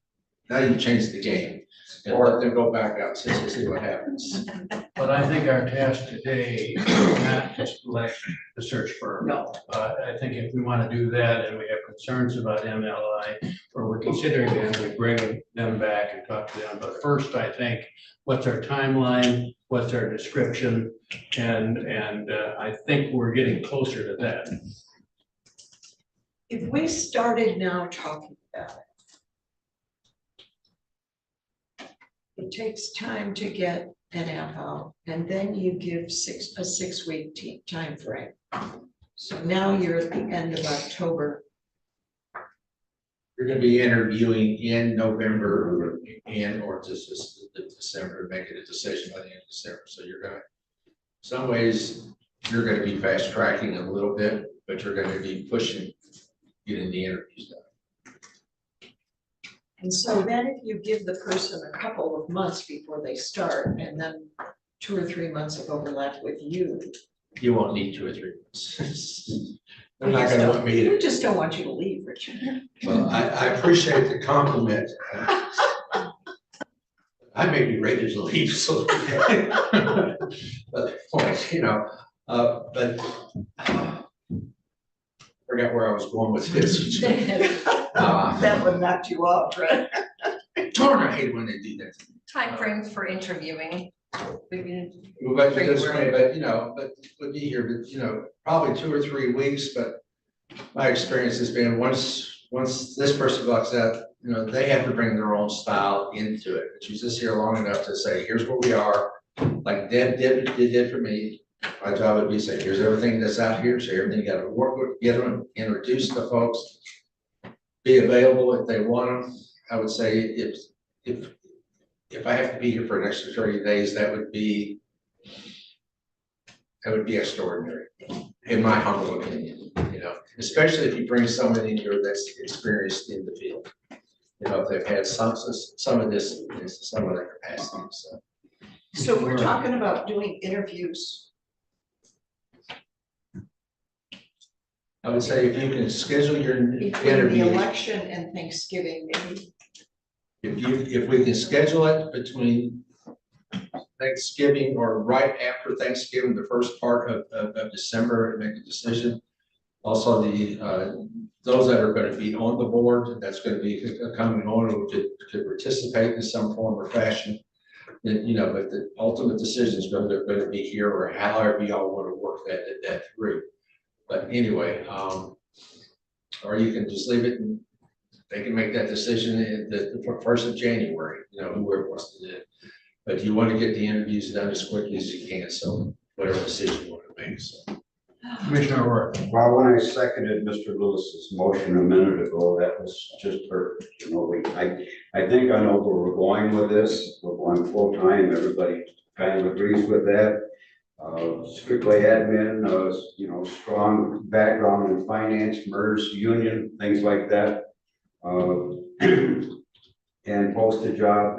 the game and let them go back out and see what happens. But I think our task today is not to select the search firm. No. I think if we want to do that and we have concerns about MLI, or we're considering them, we bring them back and talk to them. But first, I think, what's our timeline? What's our description? And I think we're getting closer to that. If we started now talking about it, it takes time to get an app out, and then you give a 6-week time frame. So now you're at the end of October. You're gonna be interviewing in November or just December, making a decision by the end of December. So you're gonna, some ways, you're gonna be fast tracking a little bit, but you're gonna be pushing, getting the interviews done. And so then if you give the person a couple of months before they start, and then 2 or 3 months of overlap with you. You won't need 2 or 3 months. They're not gonna want me We to. just don't want you to leave, Richard. Well, I appreciate the compliment. I may be ready to leave, so. But, point, you know, but forgot where I was going with this. That would knock you off, right? Darn, I hate when they do that. Timeframes for interviewing. Well, but this way, but you know, but would be here, but you know, probably 2 or 3 weeks, but my experience has been once this person walks out, you know, they have to bring their own style into it. But you just here long enough to say, here's where we are, like Deb did for me. My job would be say, here's everything that's out here, so everything you gotta work with, get them, introduce the folks, be available if they want them. I would say if I have to be here for an extra 30 days, that would be extraordinary, in my humble opinion, you know, especially if you bring someone in here that's experienced in the field. You know, if they've had some of this, some of their capacity, so. So we're talking about doing interviews. I would say if you can schedule your Between the interview, election and Thanksgiving, maybe. if we can schedule it between Thanksgiving or right after Thanksgiving, the first part of December, and make a decision. Also, those that are going to be on the board, that's going to be coming on, who could participate in some form or fashion. Then, you know, but the ultimate decision is going to be here, or however y'all want to work that through. But anyway, or you can just leave it and they can make that decision in the first of January, you know, whoever wants to do it. But you want to get the interviews done as quickly as you can, so whatever decision you want to make, so. Commissioner Rourke. Well, when I seconded Mr. Lewis's motion a minute ago, that was just perfect. You know, I think I know where we're going with this. We're going full time. Everybody kind of agrees with that. Strictly admin, you know, strong background in finance, MERS, union, things like that. And post a job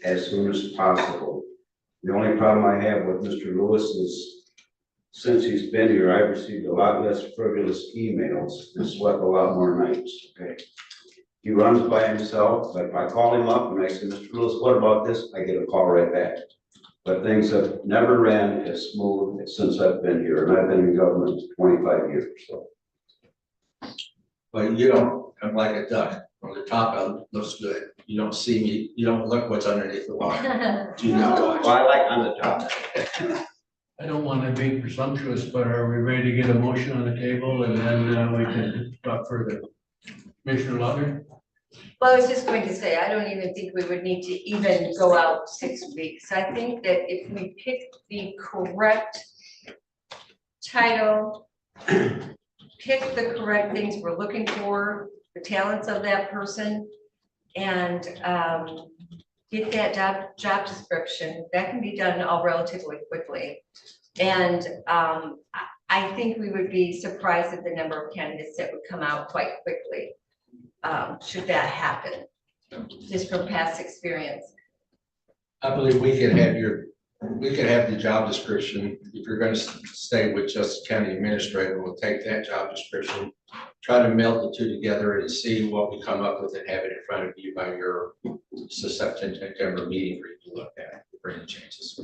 as soon as possible. The only problem I have with Mr. Lewis is since he's been here, I've received a lot less frivolous emails and slept a lot more nights, okay? He runs by himself, but if I call him up and I say, Mr. Lewis, what about this? I get a call right back. But things have never ran as smooth since I've been here, and I've been in government 25 years, so. But you don't, I'm like a duck, on the top it looks good, you don't see me, you don't look what's underneath the water. Do not watch. Well, I like on the top. I don't want to be presumptuous, but are we ready to get a motion on the table and then we can talk further? Commissioner Lauder? Well, I was just going to say, I don't even think we would need to even go out 6 weeks. I think that if we pick the correct title, pick the correct things we're looking for, the talents of that person, and get that job description, that can be done all relatively quickly. And I think we would be surprised at the number of candidates that would come out quite quickly. Should that happen, just from past experience. I believe we could have the job description, if you're gonna stay with just county administrator, we'll take that job description, try to meld the two together and see what we come up with and have it in front of you by your September meeting for you to look at, for any changes.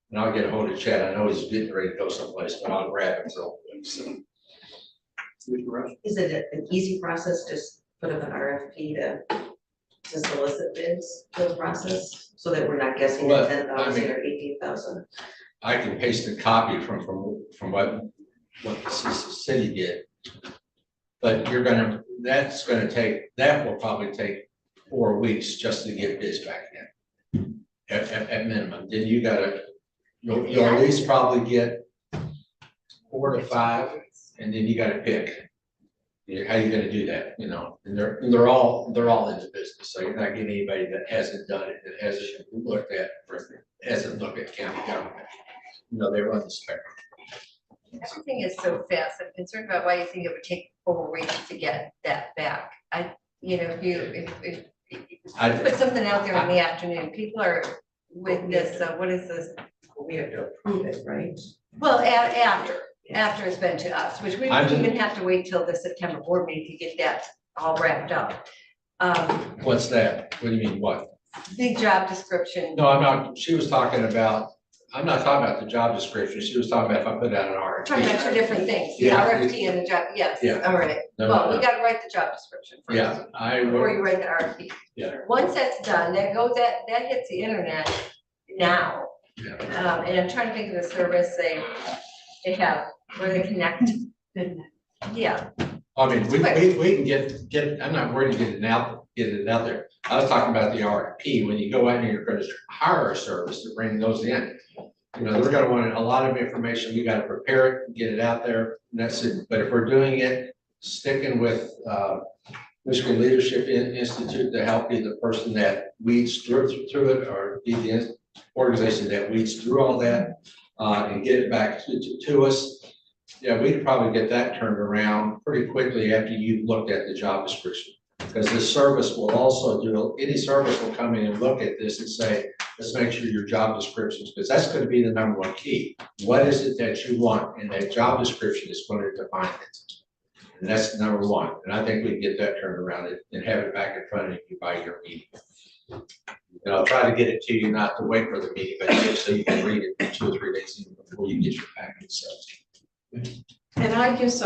And I'll get a hold of Chad, I know he's getting ready to go someplace, but I'll grab him real quick, so. Is it an easy process, just put up an RFP to solicit bids for the process, so that we're not guessing Well, at 10,000 I mean- or 18,000? I can paste a copy from what the city did. But that will probably take 4 weeks just to get bids back in. At minimum, then you'll at least probably get 4 to 5, and then you gotta pick. How you gonna do that, you know, and they're all in the business, so you're not getting anybody that hasn't done it, that hasn't looked at county government. You know, they run the spectrum. Everything is so fast. I'm concerned about why you think it would take 4 weeks to get that back. If you put something out there in the afternoon, people are with this, what is this? We have to approve it, right? Well, after it's been to us, which we don't even have to wait till the September board meeting to get that all wrapped up. What's that? What do you mean, what? The job description. No, I'm not, she was talking about, I'm not talking about the job description, she was talking about if I put out an RFP. Talking about 2 different things, the Yeah. RFP and the job, yes, Yeah. all right. No, Well, no. we gotta write the job description first. Yeah, I Before will, you write the RFP. Yeah. Once that's done, that hits the internet now. Yeah. And I'm trying to think of the service they have, where they connect. Yeah, I mean, we can get, I'm not worried to get it out there. I was talking about the RFP, when you go out and you're gonna hire a service to bring those in. You know, they're gonna want a lot of information, we gotta prepare it, get it out there, and that's it. But if we're doing it, sticking with Michigan Leadership Institute to help be the person that weeds through it, or be the organization that weeds through all that, and get it back to us. Yeah, we could probably get that turned around pretty quickly after you've looked at the job description. Because this service will also any service will come in and look at this and say, let's make sure your job descriptions, because that's going to be the #1 key. What is it that you want? And that job description is going to define it. And that's #1. And I think we can get that turned around and have it back in front of you by your meeting. And I'll try to get it to you, not to wait for the meeting, but just so you can read it 2 or 3 days before you get your package. So. And I guess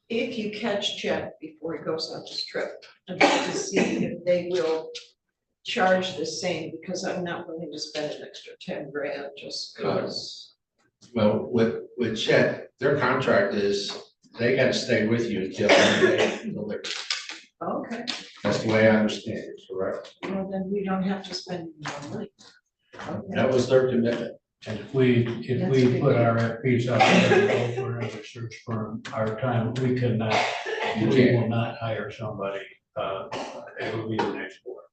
if you catch Chet before he goes on this trip, I'd like to see if they will charge the same, because I'm not willing to spend an extra 10 grand just because. Well, with Chet, their contract is, they gotta stay with you until they deliver. Okay. Okay, That's the way I understand it, correct? well, then we don't have to spend more money. That was their commitment. And if we put RFPs out there and go for another search firm, our time, we will not hire somebody. It will be the next board.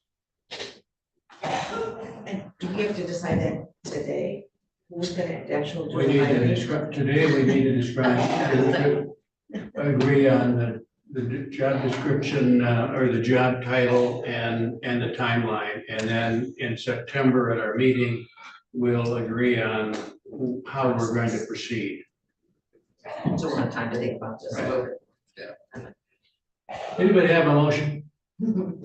And do we have to decide that today? Who's gonna actually do We the need to hiring? describe, today we need to describe, agree on the job description, or the job title and the timeline. And then in September at our meeting, we'll agree on how we're going to proceed. So we'll have time to think about this. a little bit. Anybody have a motion? I don't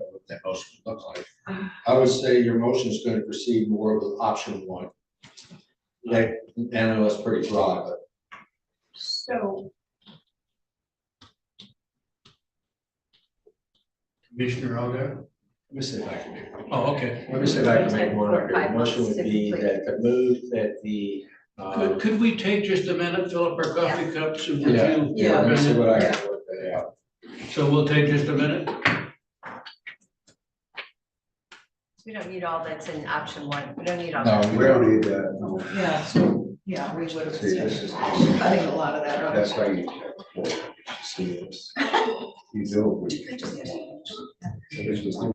know what that motion would look like. I would say your motion is going to proceed more with option one. Like, I know it's pretty broad, but So Commissioner Algar? let me see if I can make one. Oh, okay. Let me see if I can make one up here. The motion would be that the move that the. Could we take just a minute, fill up our coffee cups and Yeah, review? yeah, let me see what I Yeah. can work that out. So we'll take just a minute. We don't need all that's in option one. We don't need all No, that. We don't need that, no. Yeah, so, yeah, we would have See, this is, cutting a lot of that out. that's why you see this. You do. This was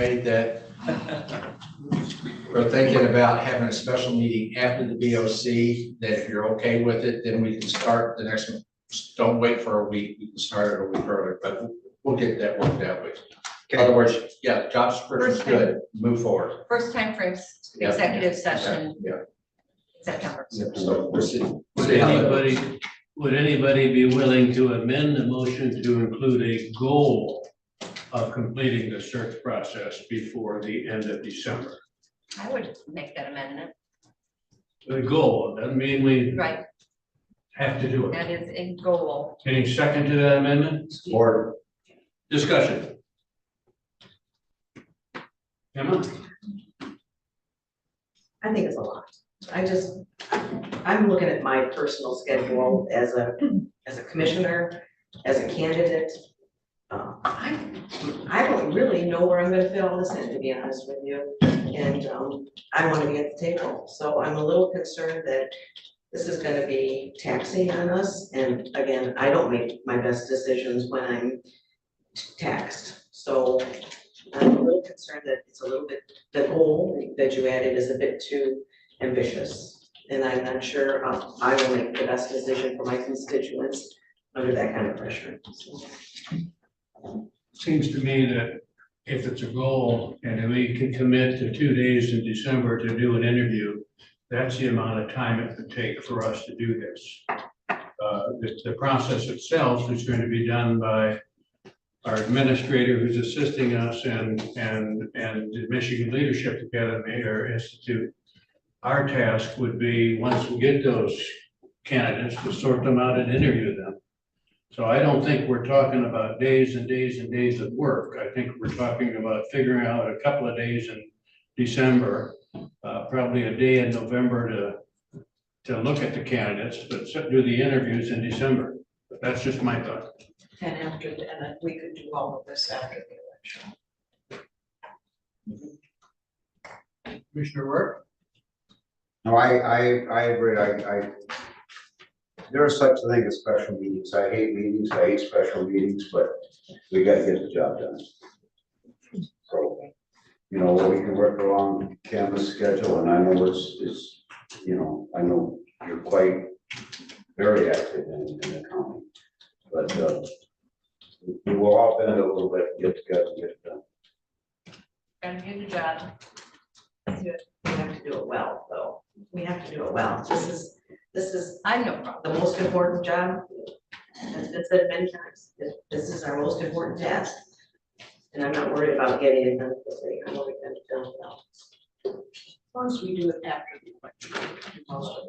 made that we're thinking about having a special meeting after the BOC, that if you're okay with it, then we can start the next one. Don't wait for a week, we can start it a week earlier, but we'll get that worked out with you. In other words, yeah, job description's good, move forward. First time for Yeah. executive session, Yeah. September. So we'll see. Would anybody be willing to amend the motion to include a goal of completing the search process before the end of December? I would make that amendment. The goal, doesn't mean we Right, have to do it. that is a goal. Any second to that amendment? Or Discussion. Emma? I think it's a lot. I'm looking at my personal schedule as a commissioner, as a candidate. I don't really know where I'm gonna fit all this in, to be honest with you. And I want to be at the table. So I'm a little concerned that this is gonna be taxing on us. And again, I don't make my best decisions when I'm taxed. So I'm a little concerned that it's a little bit, the goal that you added is a bit too ambitious. And I'm not sure I will make the best decision for my constituents under that kind of pressure. Seems to me that if it's a goal and we can commit to 2 days in December to do an interview, that's the amount of time it would take for us to do this. The process itself is going to be done by our administrator who's assisting us and the Michigan Leadership Academy or Institute. Our task would be, once we get those candidates, to sort them out and interview them. So I don't think we're talking about days and days and days of work. I think we're talking about figuring out a couple of days in December, probably a day in November to look at the candidates, but do the interviews in December. But that's just my thought. And we could do all of this after the election. Commissioner Work? no, I agree. There is such a thing as special meetings. I hate meetings. I hate special meetings, but we gotta get the job done. So, we can work along Canvas schedule, and I know it's, I know you're quite very active in the county. But we will all bend a little bit, get together and get it done. Gotta do the job. We have to do it well, though. We have to do it well. This is I have no problem. the most important job. As been said many times, this is our most important task. And I'm not worried about getting it done quickly. I'm worried about it done well. As long as we do it after the election. Most of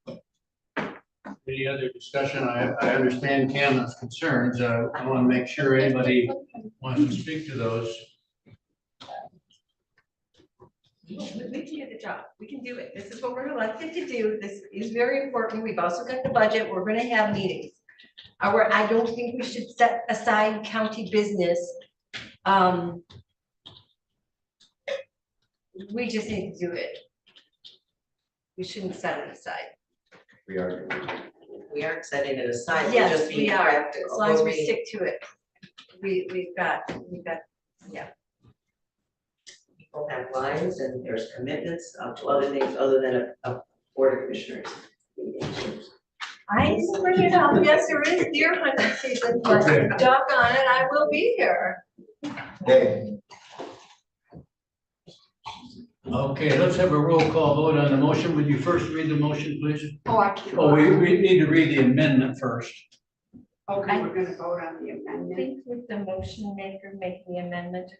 it. Any other discussion? I understand Cameron's concerns. I want to make sure anybody wants to speak to those. We can do the job. We can do it. This is what we're elected to do. This is very important. We've also got the budget. We're gonna have meetings. I don't think we should set aside county business. We just need to do it. We shouldn't set it aside. We are. We aren't setting it aside. We're Yes, just being we are, practical. as long as we We're being- stick to it. We've got, People have lives and there's commitments to other things other than a board of commissioners meeting. I didn't bring it up. Yes, there is deer hunting season, but doggone it, I will be here. Okay. Okay, let's have a roll call vote on the motion. Would you first read the motion, please? Oh, I can't. Oh, we need to read the amendment first. Okay, we're gonna vote on the I amendment. think with the motion maker make the amendment.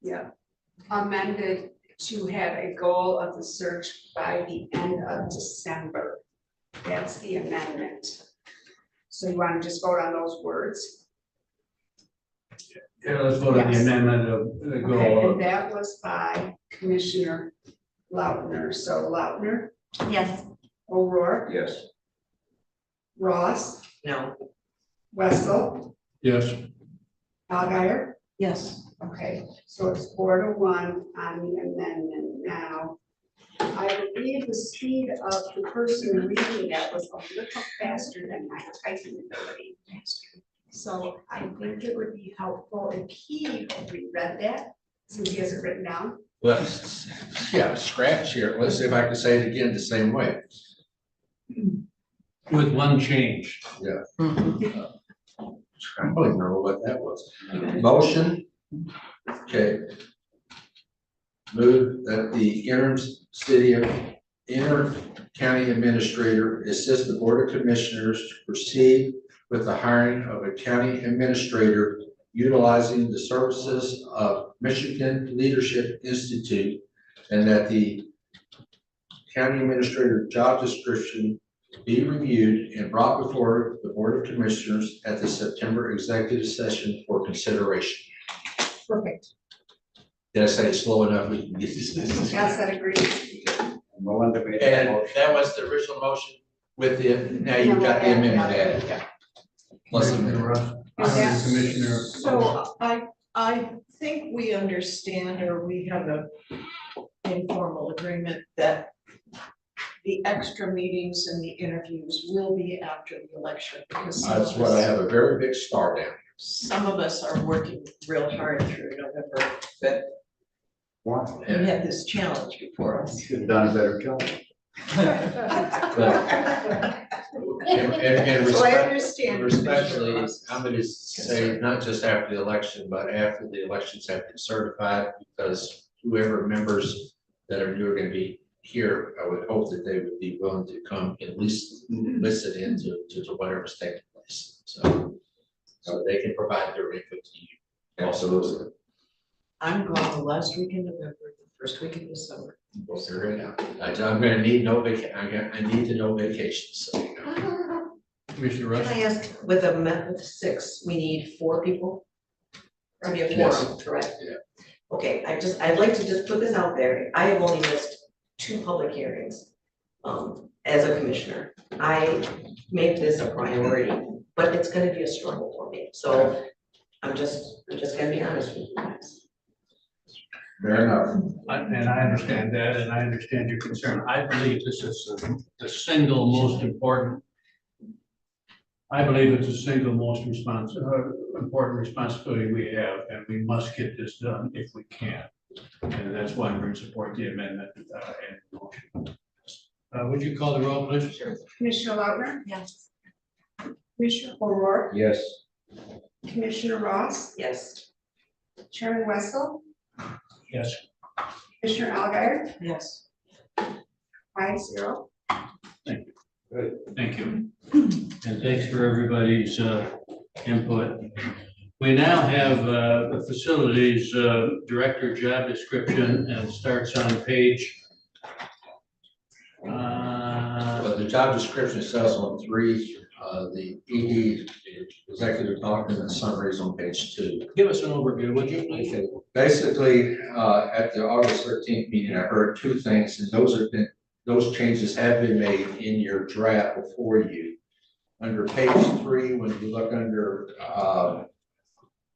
Yeah. Amended to have a goal of the search by the end of December. That's the amendment. So you want to just vote on those words? Yeah, let's vote on the Yes. amendment of the Okay, goal. and that was by Commissioner Lautner. So Lautner, Yes. O'Rourke, Yes. Ross, No. Wessel, Yes. Alguier. Yes. Okay, so it's 4-1 on the amendment now. I believe the speed of the person reading that was a little faster than my typing ability. So I think it would be helpful if he read that, since he has it written down. Let's, yeah, scratch here. Let's see if I can say it again the same way. With one change. I don't even remember what that was. Motion. Okay. Move that the interim county administrator assist the Board of Commissioners to proceed with the hiring of a county administrator utilizing the services of Michigan Leadership Institute, and that the county administrator job description be reviewed and brought before the Board of Commissioners at the September executive session for consideration. Perfect. Did I say it slow enough? We can get this. Yes, that agrees. Melinda made that And motion. that was the original motion with the, now you've got the amendment added. Plus the Commissioner amendment. Russ, I'm the Commissioner. So I think we understand, or we have a informal agreement that the extra meetings and the interviews will be after the election, because That's what I have a very big star down. some of us are working real hard through November 5th. Why? We had this challenge before us. Should have done a better job. And So I understand. respectfully, I'm gonna say not just after the election, but after the elections have been certified, because whoever members that are gonna be here, I would hope that they would be willing to come at least listen in to whatever's taking place. So they can provide their input to you. Absolutely. I'm gone the last week in November, the first week in December. We'll figure it out. I'm gonna need no I need to know vacations, so. Commissioner Can Russ. I ask, with a met with 6, we need 4 people? To be a Yes. quorum, correct? Yeah. Okay, I'd like to just put this out there. I have only missed 2 public hearings as a commissioner. I make this a priority, but it's gonna be a struggle for me. So I'm just gonna be honest with you guys. Fair enough. And I understand that, and I understand your concern. I believe this is the single most important. I believe it's the single most important responsibility we have, and we must get this done if we can. And that's why I'm going to support the amendment and the motion. Would you call the roll, please? Commissioner Lautner, Yes. Commissioner O'Rourke, Yes. Commissioner Ross, Yes. Chairman Wessel, Yes. Commissioner Alguier, Yes. 5-0. Thank you. And thanks for everybody's input. We now have the facilities director job description, and it starts on page. But the job description says on 3, the ED executive document summary is on page 2. Give us an overview, would you please? Okay, basically, at the August 13th meeting, I heard 2 things, and those changes have been made in your draft before you. Under page 3, when you look under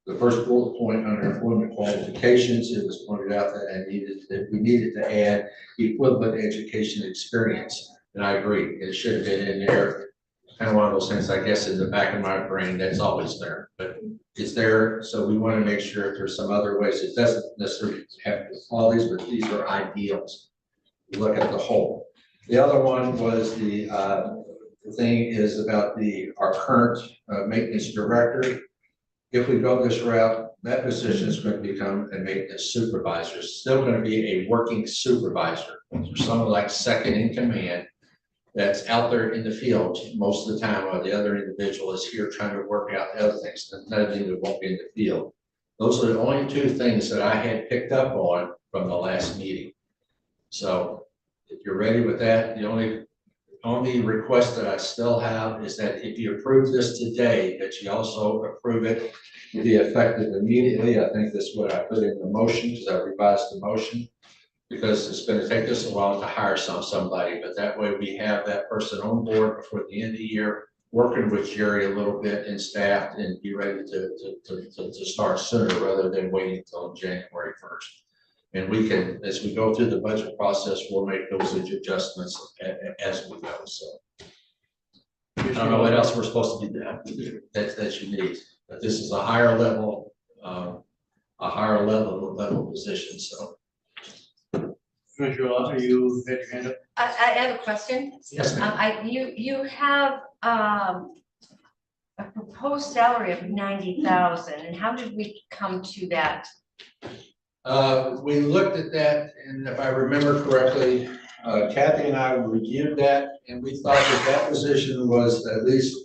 the first bullet point under employment qualifications, it was pointed out that we needed to add equivalent education experience. And I agree, it should have been in there. Kind of one of those things, I guess, in the back of my brain, that's always there, but it's there. So we want to make sure if there's some other ways, it doesn't necessarily have all these, but these are ideals. You look at the whole. The other one was the thing is about our current maintenance director. If we go this route, that position is going to become a maintenance supervisor. It's still going to be a working supervisor, someone like second in command that's out there in the field most of the time, while the other individual is here trying to work out the other things. That doesn't mean they won't be in the field. Those are the only 2 things that I had picked up on from the last meeting. So if you're ready with that, the only request that I still have is that if you approve this today, that you also approve it to be effective immediately. I think that's what I put in the motion, because I revised the motion, because it's going to take us a while to hire somebody, but that way we have that person on board before the end of the year, working with Jerry a little bit and staff, and be ready to start sooner rather than waiting until January 1st. And we can, as we go through the budget process, we'll make those adjustments as we go, so. I don't know what else we're supposed to do that you need, but this is a higher level, level position, so. Commissioner Lawson, you had your hand up? I have a question. Yes, ma'am. You have, a proposed salary of 90,000, and how did we come to that? We looked at that, and if I remember correctly, Kathy and I reviewed that, and we thought that position was at least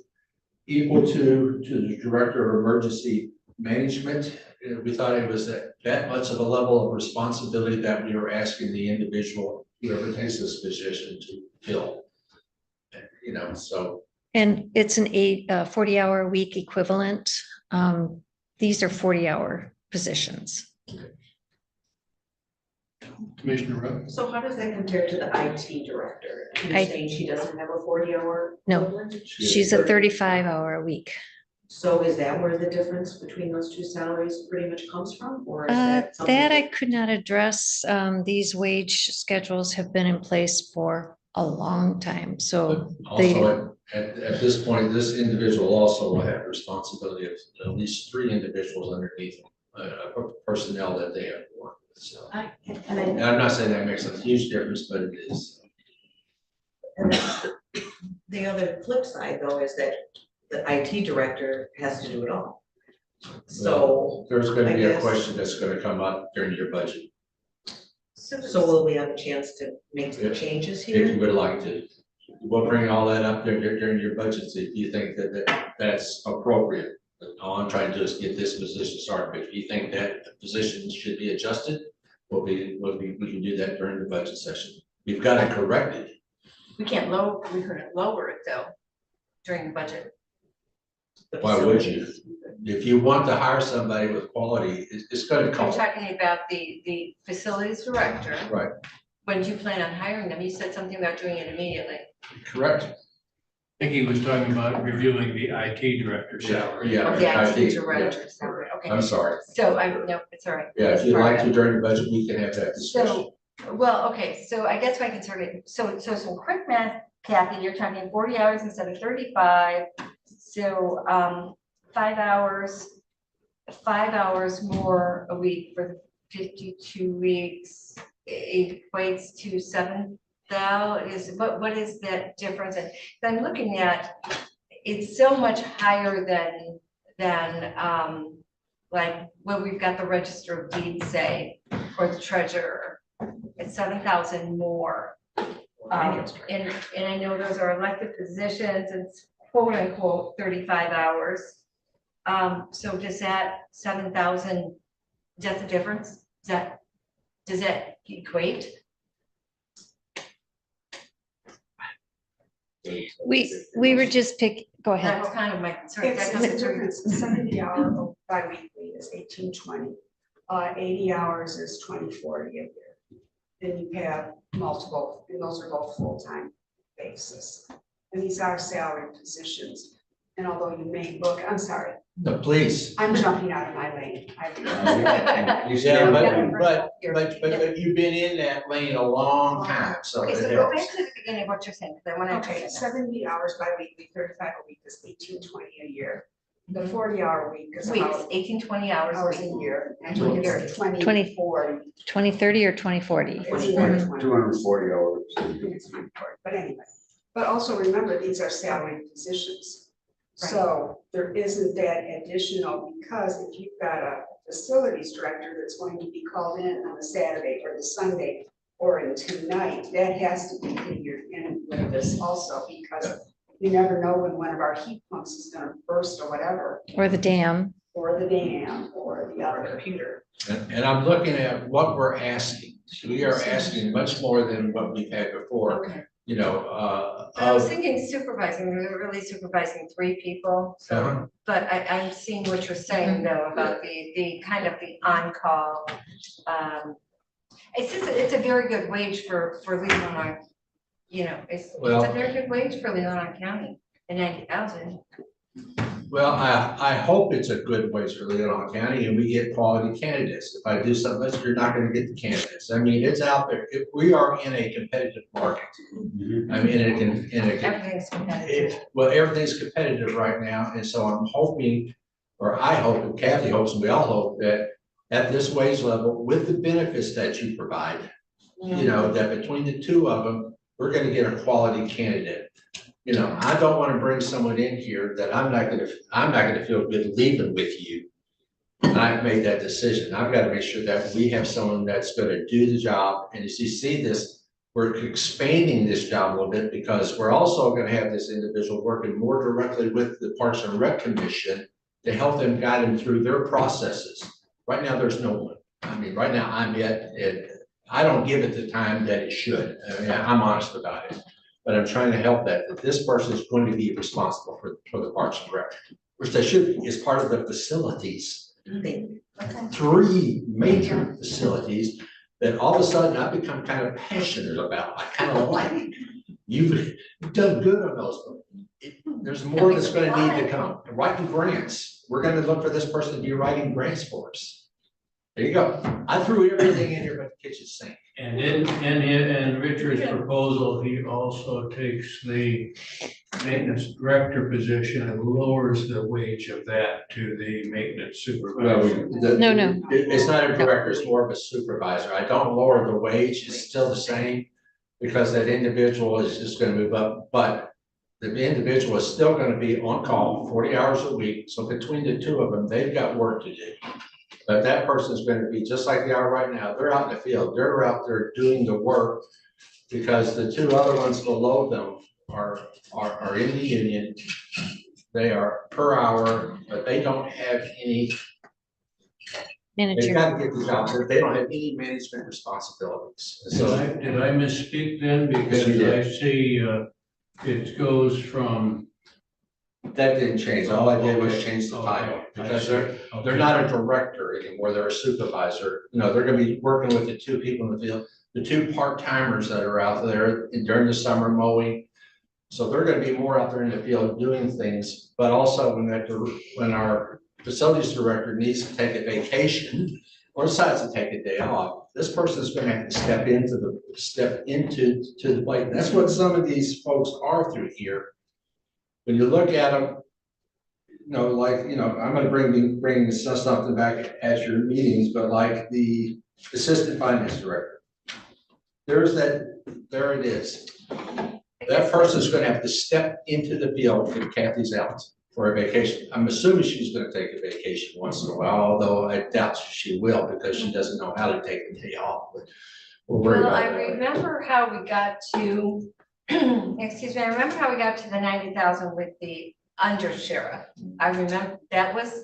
equal to the Director of Emergency Management. We thought it was that much of a level of responsibility that we were asking the individual, whoever takes this position, to fill. You know, so. And it's an 40-hour a week equivalent. These are 40-hour positions. Commissioner Rowe? So how does that compare to the IT director? You're I- saying she doesn't have a 40-hour? No, she's a 35-hour a week. So is that where the difference between those two salaries pretty much comes from, or is that something? That I could not address. These wage schedules have been in place for a long time, so Also, at this point, this individual also will have responsibility of at least 3 individuals underneath personnel that they have to work with, so. And I'm not saying that makes a huge difference, but it is. And then the other flip side, though, is that the IT director has to do it all. So, There's gonna I be a guess- question that's gonna come up during your budget, so will we have a chance to make some changes if you here? would like to. We'll bring all that up during your budget, see if you think that's appropriate. But all I'm trying to do is get this position started, but if you think that position should be adjusted, we can do that during the budget session. We've got it corrected. We couldn't lower it though during the budget. Why would you? If you want to hire somebody with quality, it's gonna You're cost. talking about the facilities director. Right. When do you plan on hiring them? You said something about doing it immediately. Correct. I think he was talking about reviewing the IT director's salary. Yeah. Or the I IT think, director, sorry, yeah. okay. I'm sorry. So no, it's all right. Yeah, if That's you'd part like of to it. during the budget, we can have that discussion. So, well, okay, so I guess my concern is, so some quick math, Kathy, you're talking 40 hours instead of 35. So 5 hours more a week for the 52 weeks equates to 7,000. What is that difference? And I'm looking at, it's so much higher than like when we've got the register of deeds say, or the treasurer. It's 7,000 more. And I know those are elected positions, it's quote unquote 35 hours. So does that 7,000, that's the difference? Does that equate? We were just go ahead. That's kind of my concern. It's That the concern- difference, 70-hour bi-weekly is 1820. 80 hours is 2040 a year. Then you have multiple, and those are both full-time basis. And these are salary positions. And although you may look, I'm sorry, No, please. I'm jumping out of my lane. Yeah, but you've been in that lane a long time, so Okay, it so go back helps. to the beginning of what you're saying, because I want to. Okay, 70 hours bi-weekly, 35 a week is 1820 a year. The 40-hour week is Weeks, about 18, 20 hours hours a a week. year. And 20, it's 20. 2040. 2030 or 2040? It's 2040. 240 hours. I think it's 2040, but anyway. But also remember, these are salaried positions. So there isn't that additional, because if you've got a facilities director that's going to be called in on a Saturday or the Sunday or in tonight, that has to be figured in with this also, because you never know when one of our heat pumps is gonna burst or whatever, Or the dam. or the dam, or the other computer. And I'm looking at what we're asking. We are asking much more than what we've had before, Okay. you know, I was thinking supervising, we were really supervising 3 people, so, Uh-huh. but I'm seeing what you're saying though about the kind of the on-call. It's a very good wage for Leelanau, you know, it's a very good wage for Leelanau County, and 90,000. Well, I hope it's a good wage for Leelanau County and we get quality candidates. If I do something else, you're not gonna get the candidates. I mean, it's out there. We are in a competitive market. I mean, Everything's competitive. well, everything's competitive right now. And so I'm hoping, or I hope, and Kathy hopes, and we all hope that at this wage level, with the benefits that you provide, you know, that between the two of them, we're gonna get a quality candidate. You know, I don't want to bring someone in here that I'm not gonna feel good leaving with you. And I've made that decision. I've got to make sure that we have someone that's gonna do the job. And as you see this, we're expanding this job a little bit because we're also gonna have this individual working more directly with the Parks and Rec Commission to help them guide them through their processes. Right now, there's no one. I mean, right now, I don't give it the time that it should. I mean, I'm honest about it. But I'm trying to help that this person is going to be responsible for the Parks and Rec, which they should be, as part of the facilities. Three major facilities that all of a sudden I've become kind of passionate about. I kind of like, you've done good on those. There's more that's gonna need to come. Writing grants, we're gonna look for this person to be writing grants for us. There you go. I threw everything in here but the kitchen sink. And in Richard's proposal, he also takes the maintenance director position and lowers the wage of that to the maintenance supervisor. No. It's not a director, it's more of a supervisor. I don't lower the wage, it's still the same. Because that individual is just gonna move up, but the individual is still gonna be on call 40 hours a week. So between the two of them, they've got work to do. But that person is going to be just like they are right now. They're out in the field. They're out there doing the work because the two other ones below them are in the union. They are per hour, but they don't have any. They've got to get the job. They don't have any management responsibilities. So Did I misspeak then? Because I see it goes from. that didn't change. All I did was change the title because they're not a director anymore. They're a supervisor. You know, they're gonna be working with the two people in the field, the two part-timers that are out there during the summer mowing. So they're gonna be more out there in the field doing things, but also when our facilities director needs to take a vacation or decides to take a day off, this person is gonna have to step into the plate. And that's what some of these folks are through here. When you look at them, you know, like, you know, I'm gonna bring something back at your meetings, but like the assistant finance director. There it is. That person's gonna have to step into the field when Kathy's out for a vacation. I'm assuming she's gonna take a vacation once in a while, although I doubt she will because she doesn't know how to take a day off. But we'll worry Well, about I that. remember how we got to, excuse me, I remember how we got to the 90,000 with the undersheriff. I remember that was,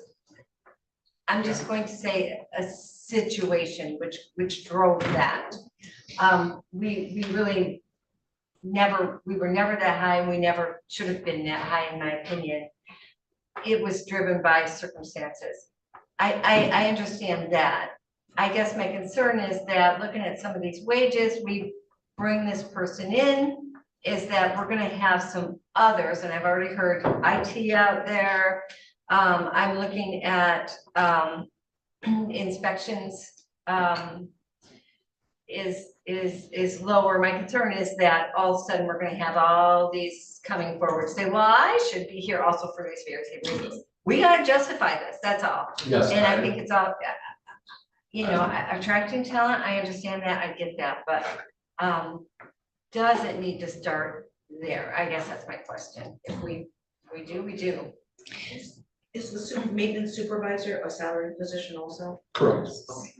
I'm just going to say a situation which drove that. We really we were never that high, and we never should have been that high, in my opinion. It was driven by circumstances. I understand that. I guess my concern is that looking at some of these wages, we bring this person in, is that we're gonna have some others, and I've already heard IT out there. I'm looking at inspections is lower. My concern is that all of a sudden we're gonna have all these coming forward, say, well, I should be here also for these very same reasons. We gotta justify this, that's all. Yes. And I think it's all, you know, attracting talent, I understand that, I get that, but does it need to start there? I guess that's my question. If we do, we do. Is the maintenance supervisor a salary position also? Correct. Okay.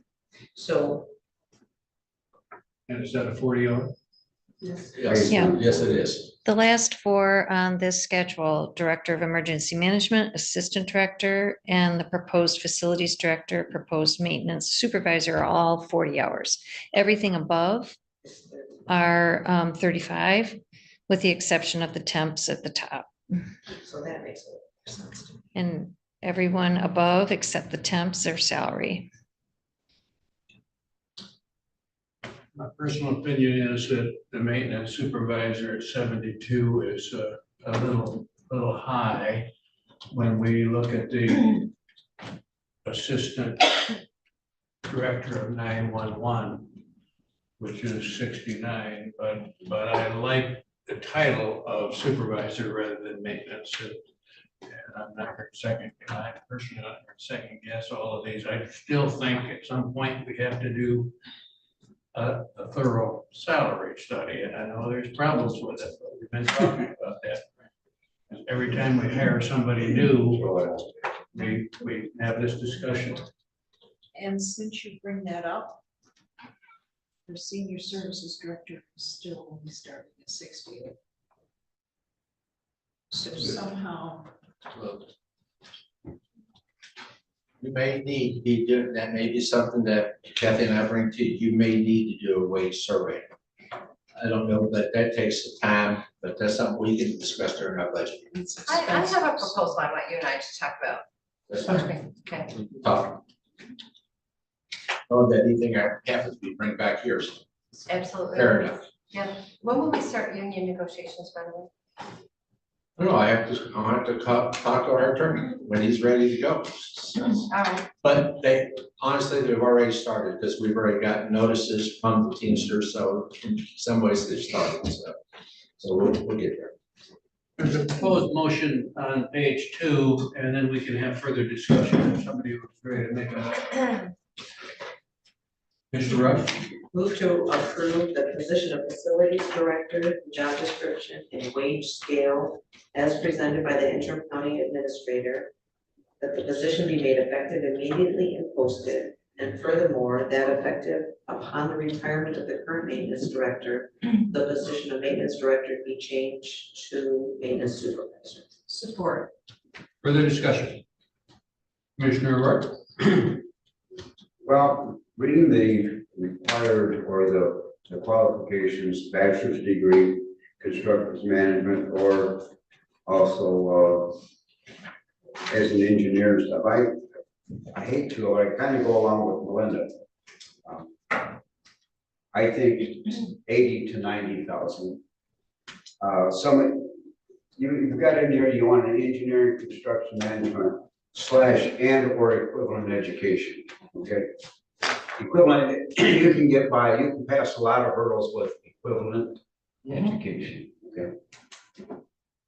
So. And is that a 40-hour? Yes, Yeah. yes, it is. The last four on this schedule, Director of Emergency Management, Assistant Director, and the proposed Facilities Director, proposed Maintenance Supervisor are all 40 hours. Everything above are 35, with the exception of the temps at the top. So that makes a lot of sense. And everyone above except the temps are salary. My personal opinion is that the maintenance supervisor at 72 is a little high. when we look at the assistant director of 911, which is 69, but I like the title of supervisor rather than maintenance. And I'm not going to I personally not going to second guess all of these. I still think at some point we have to do a thorough salary study, and I know there's problems with it, but we've been talking about that. Every time we hire somebody new, we have this discussion. And since you bring that up, the senior services director is still only starting at 68. So somehow, You may need to be doing, that may be something that Kathy and I bring to you, you may need to do a wage survey. I don't know, but that takes some time, but that's something we can discuss during our budget. I have a proposal I want you and I to talk about. That's fine. Okay. Talk. Oh, that anything I have to be bring back here, so Absolutely. fair enough. Yeah. When will we start union negotiations, by the way? No, I'll have to talk to our attorney when he's ready to go. All right. But honestly, they've already started because we've already gotten notices from the Teamsters, so in some ways they've started, so we'll get there. There's a proposed motion on page 2, and then we can have further discussion if somebody was ready to make a motion. Mr. Rush? Move to approve the position of facilities director, job description and wage scale as presented by the interim county administrator. That the position be made effective immediately and posted. And furthermore, that effective upon the retirement of the current maintenance director, the position of maintenance director be changed to maintenance supervisor. support. Further discussion? Commissioner Rourke? Well, reading the required or the qualifications, bachelor's degree, construction management, or also as an engineer and stuff, I hate to, I kind of go along with Melinda. I think 80 to 90,000. You've got in here, you want an engineering, construction management / and or equivalent education, okay? Equivalent, you can get by, you can pass a lot of hurdles with equivalent education, okay?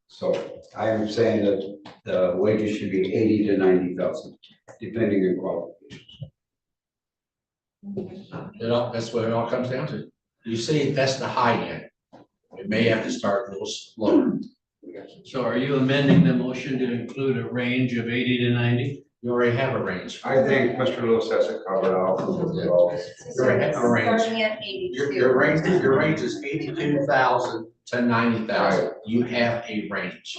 So I am saying that the wages should be 80 to 90,000, depending on qualifications. That's what it all comes down to. You see, that's the high end. It may have to start a little slower. So are you amending the motion to include a range of 80 to 90? You already have a range. I think Mr. Lewis has it covered out. You already have a range. Starting at 82. Your range is 82,000 to 90,000. You have a range.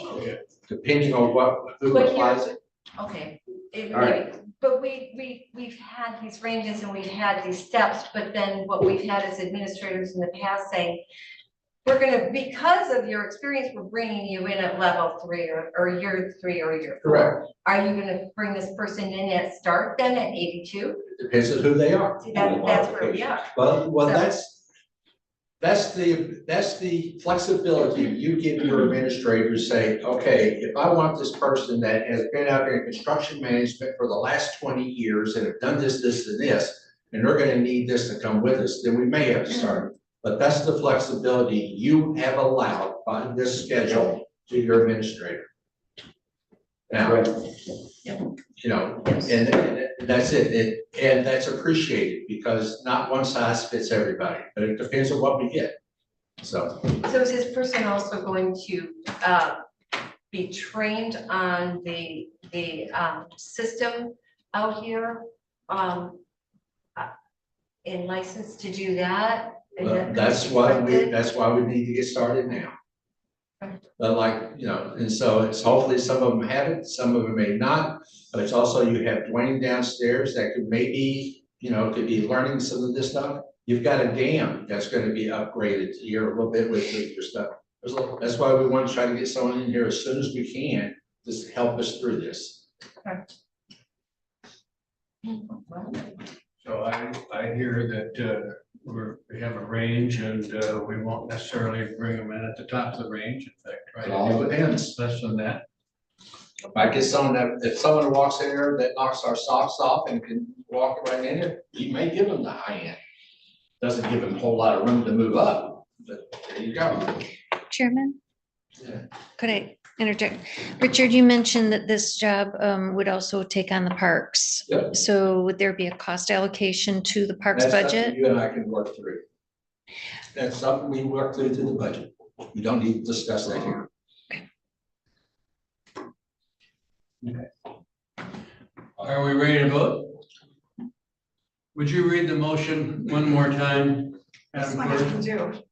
Depending on who But applies it. Okay. All right. But we've had these ranges and we've had these steps, but then what we've had as administrators in the past saying, we're gonna, because of your experience, we're bringing you in at level 3 or year 3 or year 4. Correct. Are you gonna bring this person in at start then at 82? Depends on who they are. See, that's where we are. Well, So- that's the flexibility you give your administrators, say, okay, if I want this person that has been out there in construction management for the last 20 years and have done this, and this, and they're gonna need this to come with us, then we may have to start. But that's the flexibility you have allowed by this schedule to your administrator. Now, you know, and that's it, and that's appreciated because not one size fits everybody, but it depends on what we get. So is this person also going to be trained on the system out here? And licensed to do that? that's why we need to get started now. But like, you know, and so it's hopefully some of them have it, some of them may not, but it's also you have Dwayne downstairs that could maybe, you know, could be learning some of this stuff. You've got a dam that's gonna be upgraded here a little bit with your stuff. That's why we want to try to get someone in here as soon as we can, just help us through this. So I hear that we have a range and we won't necessarily bring them in at the top of the range. In fact, try It all to do it depends. less than that. If I get someone if someone walks in there that knocks our socks off and can walk right in there, you may give them the high end. Doesn't give them a whole lot of room to move up, but there you go. Chairman, Yeah. could I interject? Richard, you mentioned that this job would also take on the parks. Yep. So would there be a cost allocation to the parks That's something budget? you and I can work through. That's something we work through the budget. We don't need to discuss that here. Are we ready to vote? Would you read the motion one more time? That's Madam what I Clerk? can do.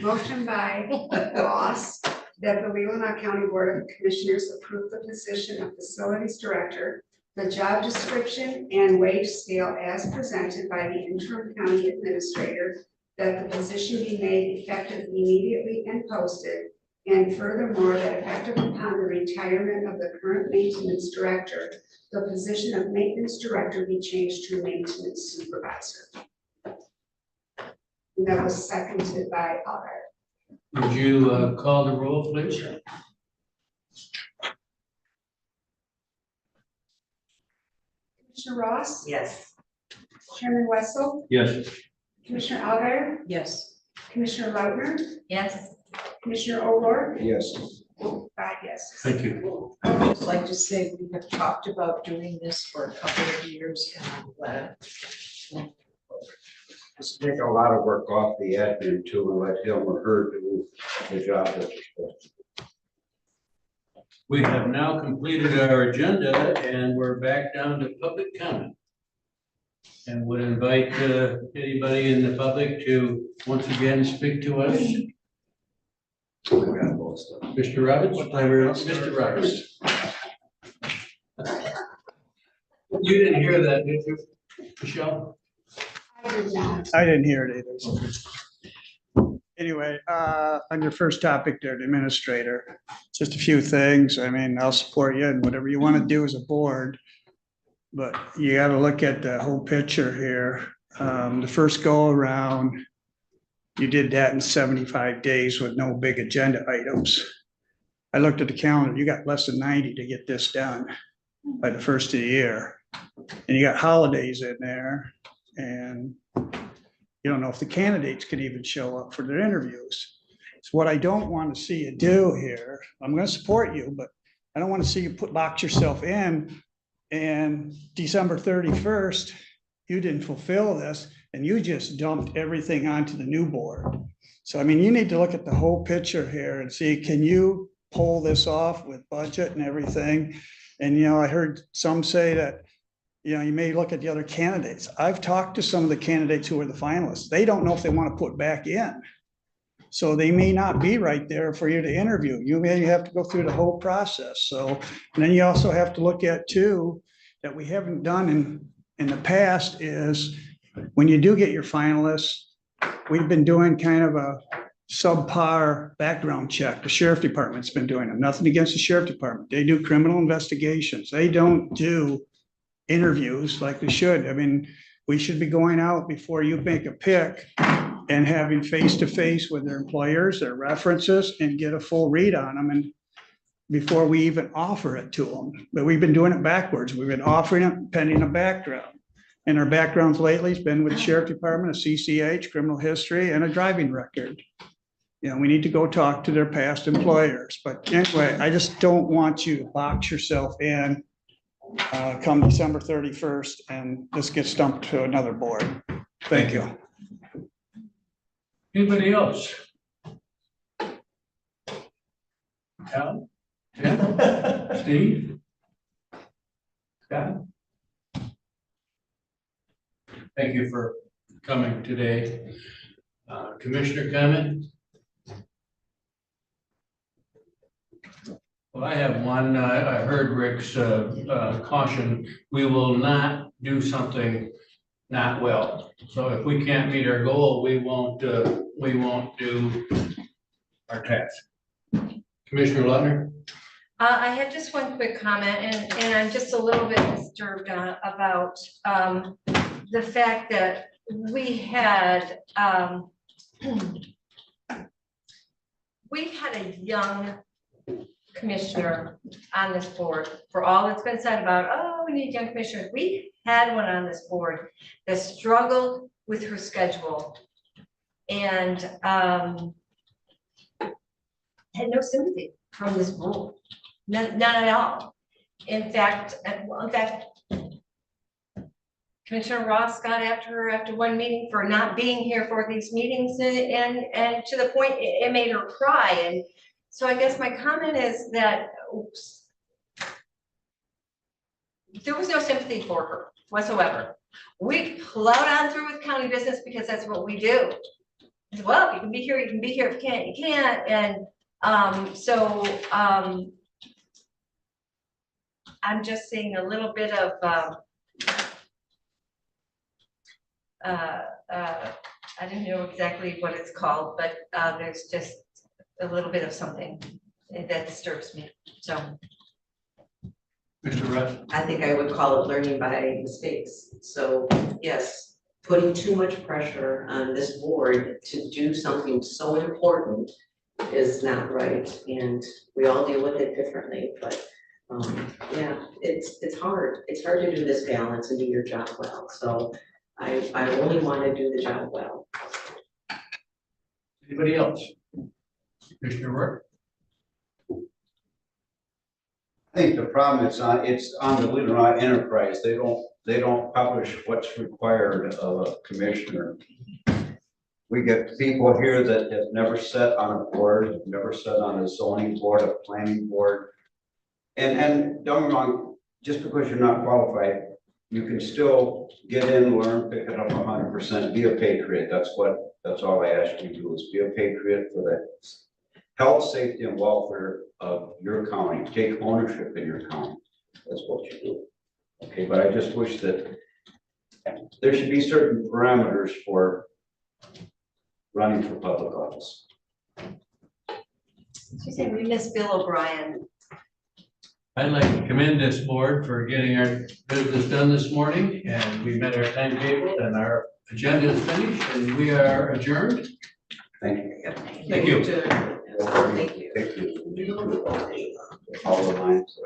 Motion by Ross that the Leelanau County Board of Commissioners approve the position of Facilities Director, the job description and wage scale as presented by the interim county administrator, that the position be made effective immediately and posted, and furthermore, that effective upon the retirement of the current maintenance director, the position of maintenance director be changed to maintenance supervisor. And that was seconded by Albert. Would you call the roll, please? Commissioner Ross? Yes. Chairman Wessel? Yes. Commissioner Albert? Yes. Commissioner Lautner? Yes. Commissioner O'Rourke? Yes. 5 yeses. Thank you. I'd just like to say we have talked about doing this for a couple of years and I'm glad. Just take a lot of work off the admin too, and let him or her do the job that they're supposed to do. We have now completed our agenda and we're back down to public comment. And would invite anybody in the public to once again speak to us. Mr. Roberts? Mr. Roberts. You didn't hear that, did you, Michelle? I did not. I didn't hear it either. Anyway, on your first topic there, the administrator, just a few things. I mean, I'll support you in whatever you want to do as a board. But you got to look at the whole picture here. The first go around, you did that in 75 days with no big agenda items. I looked at the calendar, you got less than 90 to get this done by the first of the year. And you got holidays in there and you don't know if the candidates could even show up for their interviews. So what I don't want to see you do here, I'm going to support you, but I don't want to see you box yourself in. And December 31st, you didn't fulfill this and you just dumped everything onto the new board. So, I mean, you need to look at the whole picture here and see, can you pull this off with budget and everything? And, you know, I heard some say that, you know, you may look at the other candidates. I've talked to some of the candidates who are the finalists. They don't know if they want to put back in. So they may not be right there for you to interview. You may have to go through the whole process. So, and then you also have to look at too, that we haven't done in the past is when you do get your finalists, we've been doing kind of a subpar background check. The sheriff department's been doing them. Nothing against the sheriff department. They do criminal investigations. They don't do interviews like we should. I mean, we should be going out before you make a pick and having face-to-face with their employers, their references, and get a full read on them and before we even offer it to them. But we've been doing it backwards. We've been offering it pending a background. And our backgrounds lately has been with the sheriff department, a CCH, criminal history, and a driving record. You know, we need to go talk to their past employers. But anyway, I just don't want you to box yourself in come December 31st and this gets dumped to another board. Thank you. Anybody else? Al? Tim? Steve? Scott? Thank you for coming today. Commissioner comment? Well, I have one. I heard Rick's caution. We will not do something not well. So if we can't meet our goal, we won't do our task. Commissioner Lautner? I had just one quick comment and I'm just a little bit disturbed about the fact that we had a young commissioner on this board, for all that's been said about, oh, we need young commissioners. We had one on this board that struggled with her schedule and had no sympathy from this board, none at all. In fact, Commissioner Ross got after her after one meeting for not being here for these meetings and to the point it made her cry. And so I guess my comment is that there was no sympathy for her whatsoever. We plowed on through with county business because that's what we do. Well, you can be here, you can be here. If you can't, you can't. And I'm just seeing a little bit of I don't know exactly what it's called, but there's just a little bit of something that disturbs me. So Mr. Russ? I think I would call it learning by mistakes. So yes, putting too much pressure on this board to do something so important is not right. And we all deal with it differently, but yeah, it's hard. It's hard to do this balance and do your job well. So I only want to do the job well. Anybody else? Commissioner Rourke? I think the problem it's on the Leelanau Enterprise. They don't publish what's required of a commissioner. We get people here that have never sat on a board, have never sat on a zoning board, a planning board. And don't get me wrong, just because you're not qualified, you can still get in, learn, pick it up 100%, be a patriot. That's all I ask you to do, is be a patriot for the health, safety, and welfare of your county. Take ownership in your county. That's what you do. Okay, but I just wish that there should be certain parameters for running for public office. she said we miss Bill O'Brien. I'd like to commend this board for getting our business done this morning, and we met our timetable and our agenda is finished and we are adjourned. Thank you. Thank you. Thank you. Thank you. All the lines.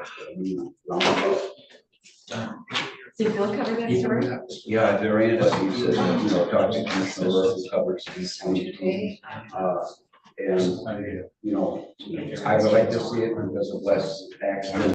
Did Bill cover that story? Yeah, there is, he says, talk to Commissioner Rourke, who covers these counties. And, I would like to see it because of less accidents.